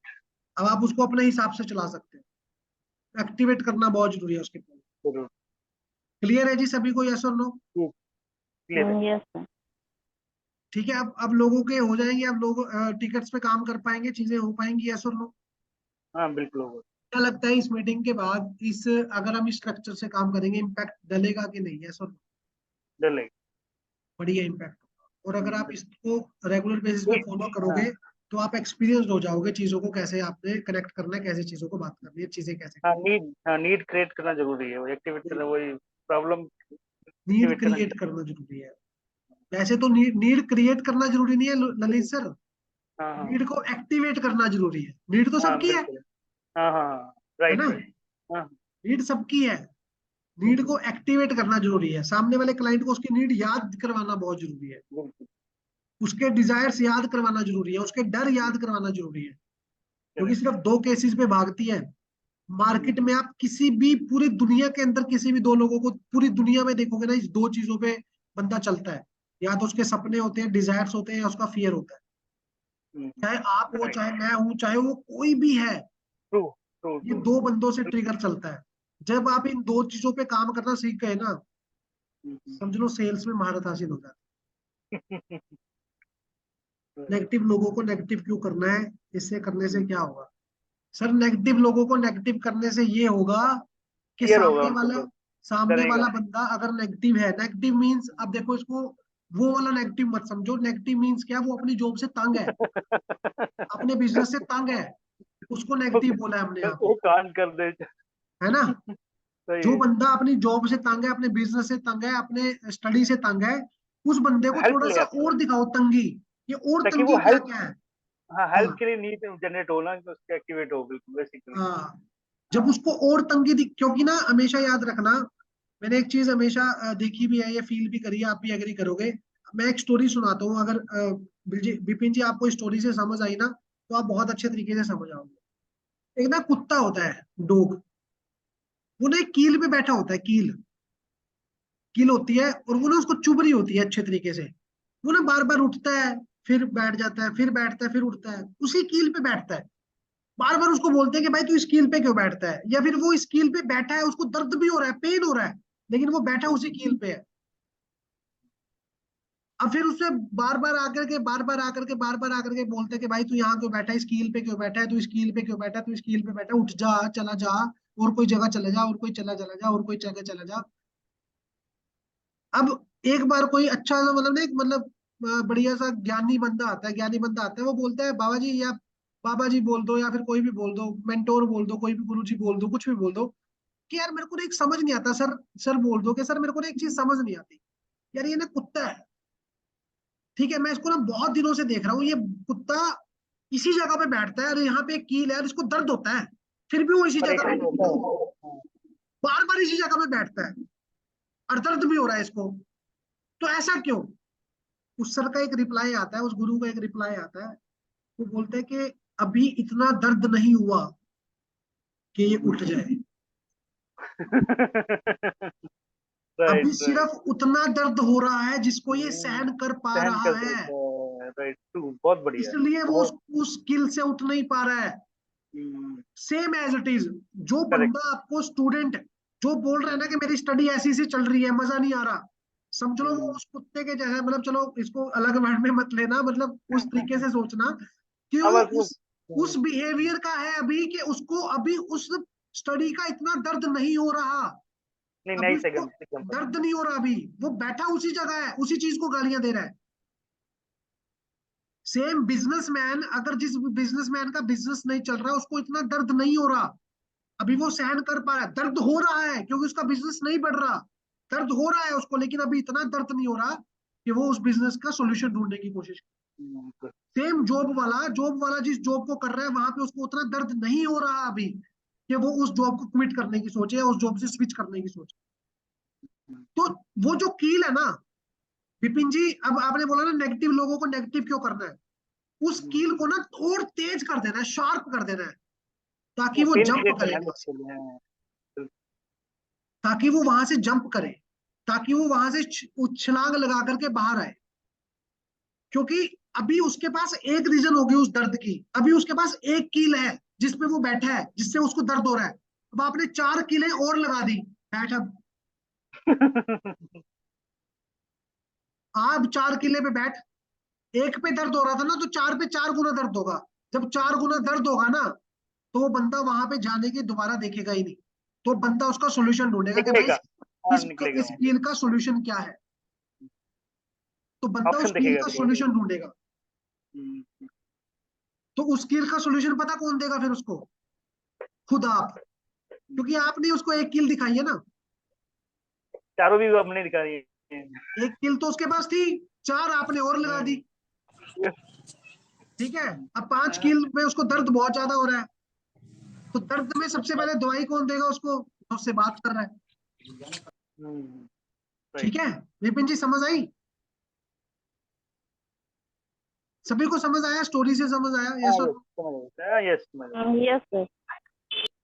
अब आप उसको अपने हिसाब से चला सकते हो। एक्टिवेट करना बहुत जरूरी है उसके प्रॉब्लम। जरूर। क्लियर है जी सभी को, यस और नो? क्लियर है। Yes sir. ठीक है, अब लोगों के हो जाएंगे, अब लोग टिकट्स पे काम कर पाएंगे, चीजें हो पाएंगी, यस और नो? हाँ बिल्कुल होगा। क्या लगता है इस मीटिंग के बाद, इस अगर हम इस स्ट्रक्चर से काम करेंगे, इम्पैक्ट डलेगा कि नहीं, यस और नो? डर बढ़िया इम्पैक्ट होगा। और अगर आप लगे। इसको रेगुलर बेसिस पे फॉलो हाँ करोगे तो आप एक्सपीरियंस हो जाओगे चीजों को कैसे आपने कनेक्ट करना है, कैसे चीजों को बात करनी है, चीजें कैसे हाँ नीड क्रिएट करना जरूरी है, वो एक्टिवेट करना, वही प्रॉब्लम नीड एक्टिवेट करना क्रिएट जरूरी करना जरूरी है। वैसे तो नीड क्रिएट करना जरूरी नहीं है ललित सर, है। हाँ हाँ नीड को एक्टिवेट करना जरूरी है। नीड तो हाँ सबकी है बिल्कुल। हाँ हाँ हाँ है राइट ना। राइट। हाँ नीड सबकी है, नीड को एक्टिवेट करना जरूरी है। सामने वाले क्लाइंट को उसकी नीड याद करवाना बहुत जरूरी है, बिल्कुल। उसके डिजायर्स याद करवाना जरूरी है, उसके डर याद करवाना जरूरी है। क्योंकि करेक्ट। सिर्फ दो केसेस पे भागती है मार्केट में। आप किसी भी पूरी दुनिया के अंदर किसी भी दो लोगों को पूरी दुनिया में देखोगे ना, इस दो चीजों पे बंदा चलता है। या तो उसके सपने होते हैं, डिजायर्स होते हैं, या उसका फियर होता है। चाहे आप हो, राइट। चाहे मैं हूं, चाहे वो कोई भी है, ट्रू ट्रू ये ट्रू। दो बंदों से ट्रिगर चलता है। जब आप इन दो चीजों पे काम करना सीख गए ना, समझ लो सेल्स में महारत हासिल हो जाती है। नेगेटिव लोगों को नेगेटिव क्यों करना है, इससे करने से क्या होगा सर? नेगेटिव लोगों को नेगेटिव करने से ये होगा कि क्लियर होगा उनको तो, सामने डरेगा वाला नहीं। बंदा अगर नेगेटिव है, नेगेटिव मींस, अब देखो इसको, वो वाला नेगेटिव मत समझो। नेगेटिव मींस क्या, वो अपनी जॉब से तंग है, अपने बिजनेस से तंग है, उसको नेगेटिव बोला है हमने यहाँ पे, वो कान कर दे। है ना। सही जो है। बंदा अपनी जॉब से तंग है, अपने बिजनेस से तंग है, अपने स्टडी से तंग है, उस बंदे को हेल्प थोड़ा ले सा आता है, और दिखाओ तंगी, ये और ताकि वो तंगी क्या हेल्प, क्या है। हाँ हेल्प हाँ के लिए नीड जनरेट हो ना, कि उसके एक्टिवेट हो बिल्कुल बेसिकली। हाँ, जब हाँ। उसको और तंगी दिख, क्योंकि ना हमेशा याद रखना, मैंने एक चीज हमेशा देखी भी है, ये फील भी करी है, आप भी एग्री करोगे। मैं एक स्टोरी सुनाता हूँ, अगर विपिन जी आपको स्टोरी से समझ आई ना, तो आप बहुत अच्छे तरीके से समझ आओगे। एक ना कुत्ता होता है, डॉग, वो ना एक कील पे बैठा होता है, कील, कील होती है, और वो ना उसको चुभ रही होती है अच्छे तरीके से। वो ना बार बार उठता है, फिर बैठ जाता है, फिर बैठता है, फिर उठता है, उसी कील पे बैठता है। बार बार उसको बोलते हैं कि भाई तू इस कील पे क्यों बैठता है, या फिर वो इस कील पे बैठा है, उसको दर्द भी हो रहा है, पेन हो रहा है, लेकिन वो बैठा उसी कील पे है। अब फिर उससे बार बार आकर के बोलते हैं कि भाई तू यहाँ क्यों बैठा है, इस कील पे क्यों बैठा है, तू इस कील पे क्यों बैठा है, तू इस कील पे बैठा है, उठ जा, चला जा, और कोई जगह चले जा, और कोई चला चला जा, और कोई जगह चला जा। अब एक बार कोई अच्छा सा, मतलब ना, एक मतलब बढ़िया सा ज्ञानी बंदा आता है, ज्ञानी बंदा आता है, वो बोलता है बाबा जी, या बाबा जी बोल दो, या फिर कोई भी बोल दो, मेंटोर बोल दो, कोई भी गुरु जी बोल दो, कुछ भी बोल दो, कि यार मेरे को ना एक समझ नहीं आता सर। सर बोल दो कि सर मेरे को ना एक चीज समझ नहीं आती, यार ये ना कुत्ता है, ठीक है, मैं इसको ना बहुत दिनों से देख रहा हूँ, ये कुत्ता इसी जगह पे बैठता है, और यहाँ पे एक कील है, और इसको दर्द होता है, फिर भी वो इसी जगह पे परेशान होता है। बार बार इसी जगह पे बैठता है, और दर्द भी हो रहा है इसको, तो ऐसा क्यों? उस सर का एक रिप्लाई आता है, उस गुरु का एक रिप्लाई आता है, वो बोलते हैं कि अभी इतना दर्द नहीं हुआ कि ये उठ जाए, राइट अभी राइट। सिर्फ उतना दर्द हो रहा है जिसको ये सहन कर पा सहन रहा कर है, सकता है, राइट ट्रू, बहुत बढ़िया। इसलिए वो बहुत। उस स्किल से उठ नहीं पा रहा है। सेम एज इट इज, जो करेक्ट। बंदा आपको स्टूडेंट जो बोल रहा है ना कि मेरी स्टडी ऐसी सी चल रही है, मजा नहीं आ रहा, समझ लो वो उस कुत्ते के जैसा है। मतलब चलो इसको अलग वर्ड में मत लेना, मतलब उस तरीके से सोचना कि अब वो बस वो उस उस बिहेवियर का है अभी कि उसको अभी उस स्टडी का इतना दर्द नहीं हो रहा, नहीं अभी नहीं, उसको एकदम दर्द नहीं हो रहा, अभी वो बैठा उसी जगह है, उसी चीज को गालियां दे रहा है। सेम बिजनेसमैन, अगर जिस बिजनेसमैन का बिजनेस नहीं चल रहा उसको इतना दर्द नहीं हो रहा, अभी वो सहन कर पा रहा है। दर्द हो रहा है क्योंकि उसका बिजनेस नहीं बढ़ रहा, दर्द हो रहा है उसको, लेकिन अभी इतना दर्द नहीं हो रहा कि वो उस बिजनेस का सोल्यूशन ढूंढने की कोशिश। सेम जॉब वाला जिस जॉब को कर रहा है वहां पे उसको उतना दर्द नहीं हो रहा अभी कि वो उस जॉब को क्विट करने की सोचे या उस जॉब से स्विच करने की सोचे। तो वो जो कील है ना विपिन जी, अब आपने बोला ना नेगेटिव लोगों को नेगेटिव क्यों करना है, उस कील को ना और तेज कर देना है, शार्प कर देना है, ताकि वो पेन जंप क्रिएट करे करना है वहां से, उसके लिए। हाँ, ताकि वो वहां से जंप करे, ताकि वो वहां से छलांग लगा करके बाहर आए। क्योंकि अभी उसके पास एक रीजन होगी उस दर्द की, अभी उसके पास एक कील है जिसपे वो बैठा है, जिससे उसको दर्द हो रहा है। अब आपने 4 कीलें और लगा दी, बैठ अब, आप 4 किले पे बैठ। एक पे दर्द हो रहा था ना, तो 4 पे 4 गुना दर्द होगा। जब 4 गुना दर्द होगा ना, तो वो बंदा वहां पे जाने की दोबारा देखेगा ही नहीं। तो बंदा उसका सोल्यूशन ढूंढेगा कि भाई निकलेगा। हाँ, इस निकलेगा इस वहां कील का सोल्यूशन क्या है, तो से, बंदा उस ऑप्शन कील देखेगा का फिर वो। सोल्यूशन ढूंढेगा। हम्म, तो उस कील का सोल्यूशन पता कौन देगा फिर उसको, खुद आप, क्योंकि आपने उसको एक कील दिखाई है ना। चारों भी वो अपने दिखा रही है। एक कील तो उसके पास थी, 4 आपने और लगा दी, हम्म, ठीक है। अब 5 कील में उसको दर्द बहुत ज्यादा हो रहा है, तो दर्द में सबसे पहले दवाई कौन देगा उसको, जो उससे बात कर रहा है। ठीक राइट। है विपिन जी, समझ आई, सभी को समझ आया, स्टोरी से समझ आया, हाँ यस और यस, नो? समझ गया, यस समझ गया। Yes sir.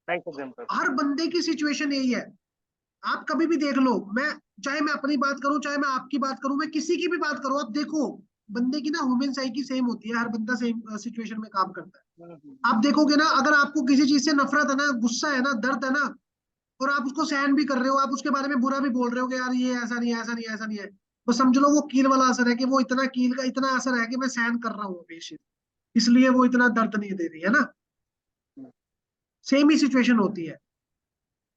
Nice example. हर बंदे की सिचुएशन यही है। आप कभी भी देख लो, चाहे मैं अपनी बात करूं, चाहे मैं आपकी बात करूं, मैं किसी की भी बात करूं, आप देखो बंदे की ना ह्यूमन साइकी सेम होती है, हर बंदा सेम सिचुएशन में काम करता है। आप देखोगे ना, अगर आपको किसी चीज से नफरत है ना, गुस्सा है ना, दर्द है ना, और आप उसको सहन भी कर रहे हो, आप उसके बारे में बुरा भी बोल रहे हो कि यार ये ऐसा नहीं है, ऐसा नहीं है, ऐसा नहीं है, तो समझ लो वो कील वाला असर है, कि वो इतना कील का इतना असर है कि मैं सहन कर रहा हूँ अभी इस चीज, इसलिए वो इतना दर्द नहीं दे रही है ना। सेम ही सिचुएशन होती है,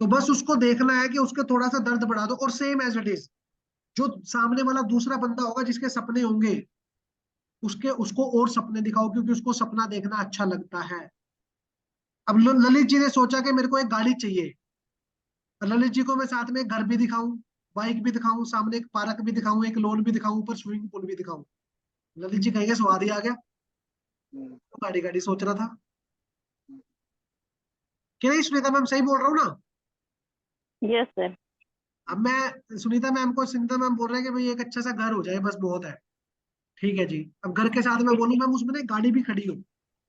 तो बस उसको देखना है कि उसके थोड़ा सा दर्द बढ़ा दो, और सेम एज इट इज जो सामने वाला दूसरा बंदा होगा जिसके सपने होंगे, उसके उसको और सपने दिखाओ, क्योंकि उसको सपना देखना अच्छा लगता है। अब ललित जी ने सोचा कि मेरे को एक गाड़ी चाहिए, ललित जी को मैं साथ में एक घर भी दिखाऊं, बाइक भी दिखाऊं, सामने एक पार्क भी दिखाऊं, एक लॉन भी दिखाऊं, ऊपर स्विमिंग पूल भी दिखाऊं, ललित जी कहेंगे स्वाद ही आ गया, तो गाड़ी गाड़ी सोच रहा था। कि नहीं श्वेता मैम, सही बोल रहा हूँ ना? Yes sir. अब मैं सुनीता मैम को, सुनीता मैम बोल रहे हैं कि भाई एक अच्छा सा घर हो जाए बस बहुत है, ठीक है जी। अब घर के साथ मैं बोलूं मैम उसमें ना एक गाड़ी भी खड़ी हो,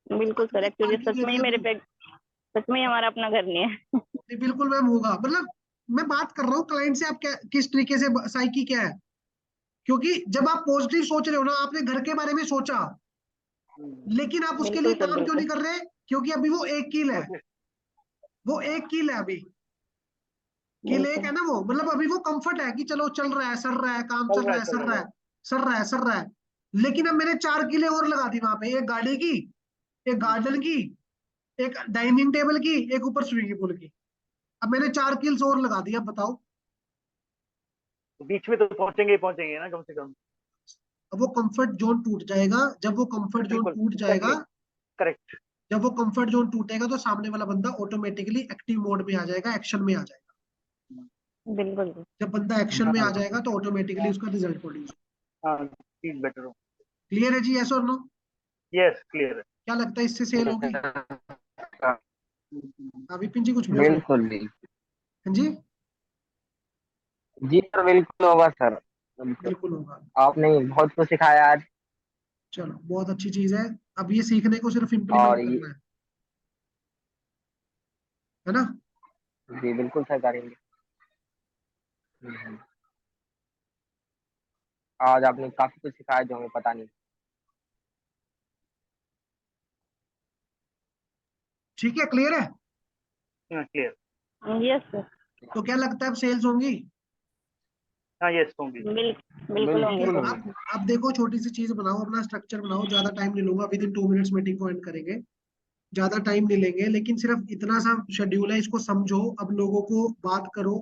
बिल्कुल सर, एक्चुअली पार्किंग सच में ही एरिया भी मेरे हो। पे, सच में ही हमारा अपना घर नहीं है। नहीं, बिल्कुल मैम होगा, मतलब मैं बात कर रहा हूँ क्लाइंट से, आप क्या किस तरीके से साइकी क्या है। क्योंकि जब आप पॉजिटिव सोच रहे हो ना, आपने घर के बारे में सोचा, लेकिन आप उसके लिए बिल्कुल सर, काम क्यों बिल्कुल। नहीं कर रहे, क्योंकि अभी वो एक कील है, वो एक कील है अभी, कील एक बिल्कुल। है ना वो, मतलब अभी वो कंफर्ट है कि चलो चल रहा है, सर रहा है, काम चल चल रहा रहा है, है, चल सर रहा रहा है, है। सर रहा है, सर रहा है। लेकिन अब मैंने 4 कीलें और लगा दी वहां पे, एक गाड़ी की, एक गार्डन की, एक डाइनिंग टेबल की, एक ऊपर स्विमिंग पूल की। अब मैंने 4 कील्स और लगा दी, अब बताओ। तो बीच में तो पहुंचेंगे ही पहुंचेंगे ना, कम से कम। अब वो कंफर्ट जोन टूट जाएगा, जब वो कंफर्ट जोन बिल्कुल, टूट जाएगा, एग्जैक्टली, करेक्ट। जब वो कंफर्ट जोन टूटेगा तो सामने वाला बंदा ऑटोमेटिकली एक्टिव मोड में आ जाएगा, एक्शन में आ जाएगा। बिल्कुल। जब बंदा एक्शन में आ हाँ जाएगा तो ऑटोमेटिकली उसका रिजल्ट प्रोड्यूस। हाँ, चीज बेटर हो। क्लियर है जी, यस और नो? यस, क्लियर है। क्या लगता है इससे सेल होगी? हाँ विपिन जी कुछ बोल रहे बिल्कुल भी। हैं? हाँ जी, जी सर, बिल्कुल होगा सर, बिल्कुल। बिल्कुल होगा। आपने बहुत कुछ सिखाया आज। चलो बहुत अच्छी चीज है, अब ये सीखने को सिर्फ और इम्प्लीमेंट ये, करना है ना? जी बिल्कुल सर करेंगे। हम्म। आज आपने काफी कुछ सिखाया जो हमें पता नहीं। ठीक है, क्लियर है। क्लियर। Yes sir. तो क्या लगता है अब सेल्स होंगी? हाँ यस, होंगी। बिल्कुल ठीक होंगे है, बिल्कुल सर। होंगे। आप देखो छोटी सी चीज बनाओ, अपना स्ट्रक्चर बनाओ, ज्यादा टाइम नहीं लूंगा, विद इन 2 मिनट्स मीटिंग को एंड करेंगे। ज्यादा टाइम नहीं लेंगे, लेकिन सिर्फ इतना सा शेड्यूल है, इसको समझो। अब लोगों को बात करो,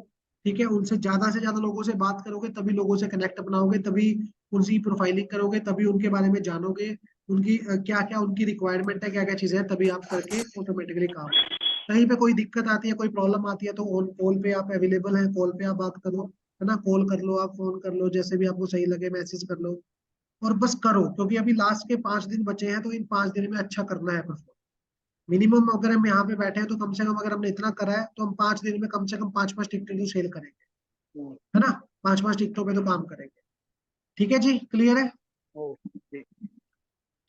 ठीक है, उनसे से ज्यादा लोगों से बात करोगे तभी लोगों से कनेक्ट बनाओगे, तभी उनकी प्रोफाइलिंग करोगे, तभी उनके बारे में जानोगे, उनकी क्या क्या उनकी रिक्वायरमेंट है, क्या क्या चीजें हैं, तभी आप करके ऑटोमेटिकली काम। कहीं पे कोई दिक्कत आती है, कोई प्रॉब्लम आती है, तो ऑन कॉल पे आप अवेलेबल हैं, कॉल पे आप बात करो, है ना, कॉल कर लो, आप फोन कर लो, जैसे भी आपको सही लगे मैसेज कर लो, और बस करो, क्योंकि अभी लास्ट के 5 दिन बचे हैं, तो इन 5 दिन में अच्छा करना है परफॉर्म। मिनिमम अगर हम यहाँ पे बैठे हैं तो कम से कम अगर हमने इतना करा है तो हम 5 दिन में कम से कम 5-5 टिकटें तो सेल करेंगे, है ना, 5-5 टिकटों पे तो काम करेंगे। ठीक है जी, क्लियर है? ओके।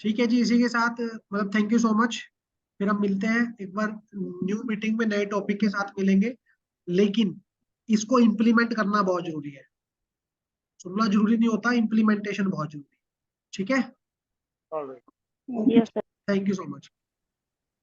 ठीक है जी, इसी के साथ मतलब थैंक यू सो मच। फिर हम मिलते हैं एक बार न्यू मीटिंग में, नए टॉपिक के साथ मिलेंगे, लेकिन इसको इम्प्लीमेंट करना बहुत जरूरी है। सुनना जरूरी नहीं होता, इम्प्लीमेंटेशन बहुत जरूरी है। ठीक है, alright. Yes sir. Thank you so much.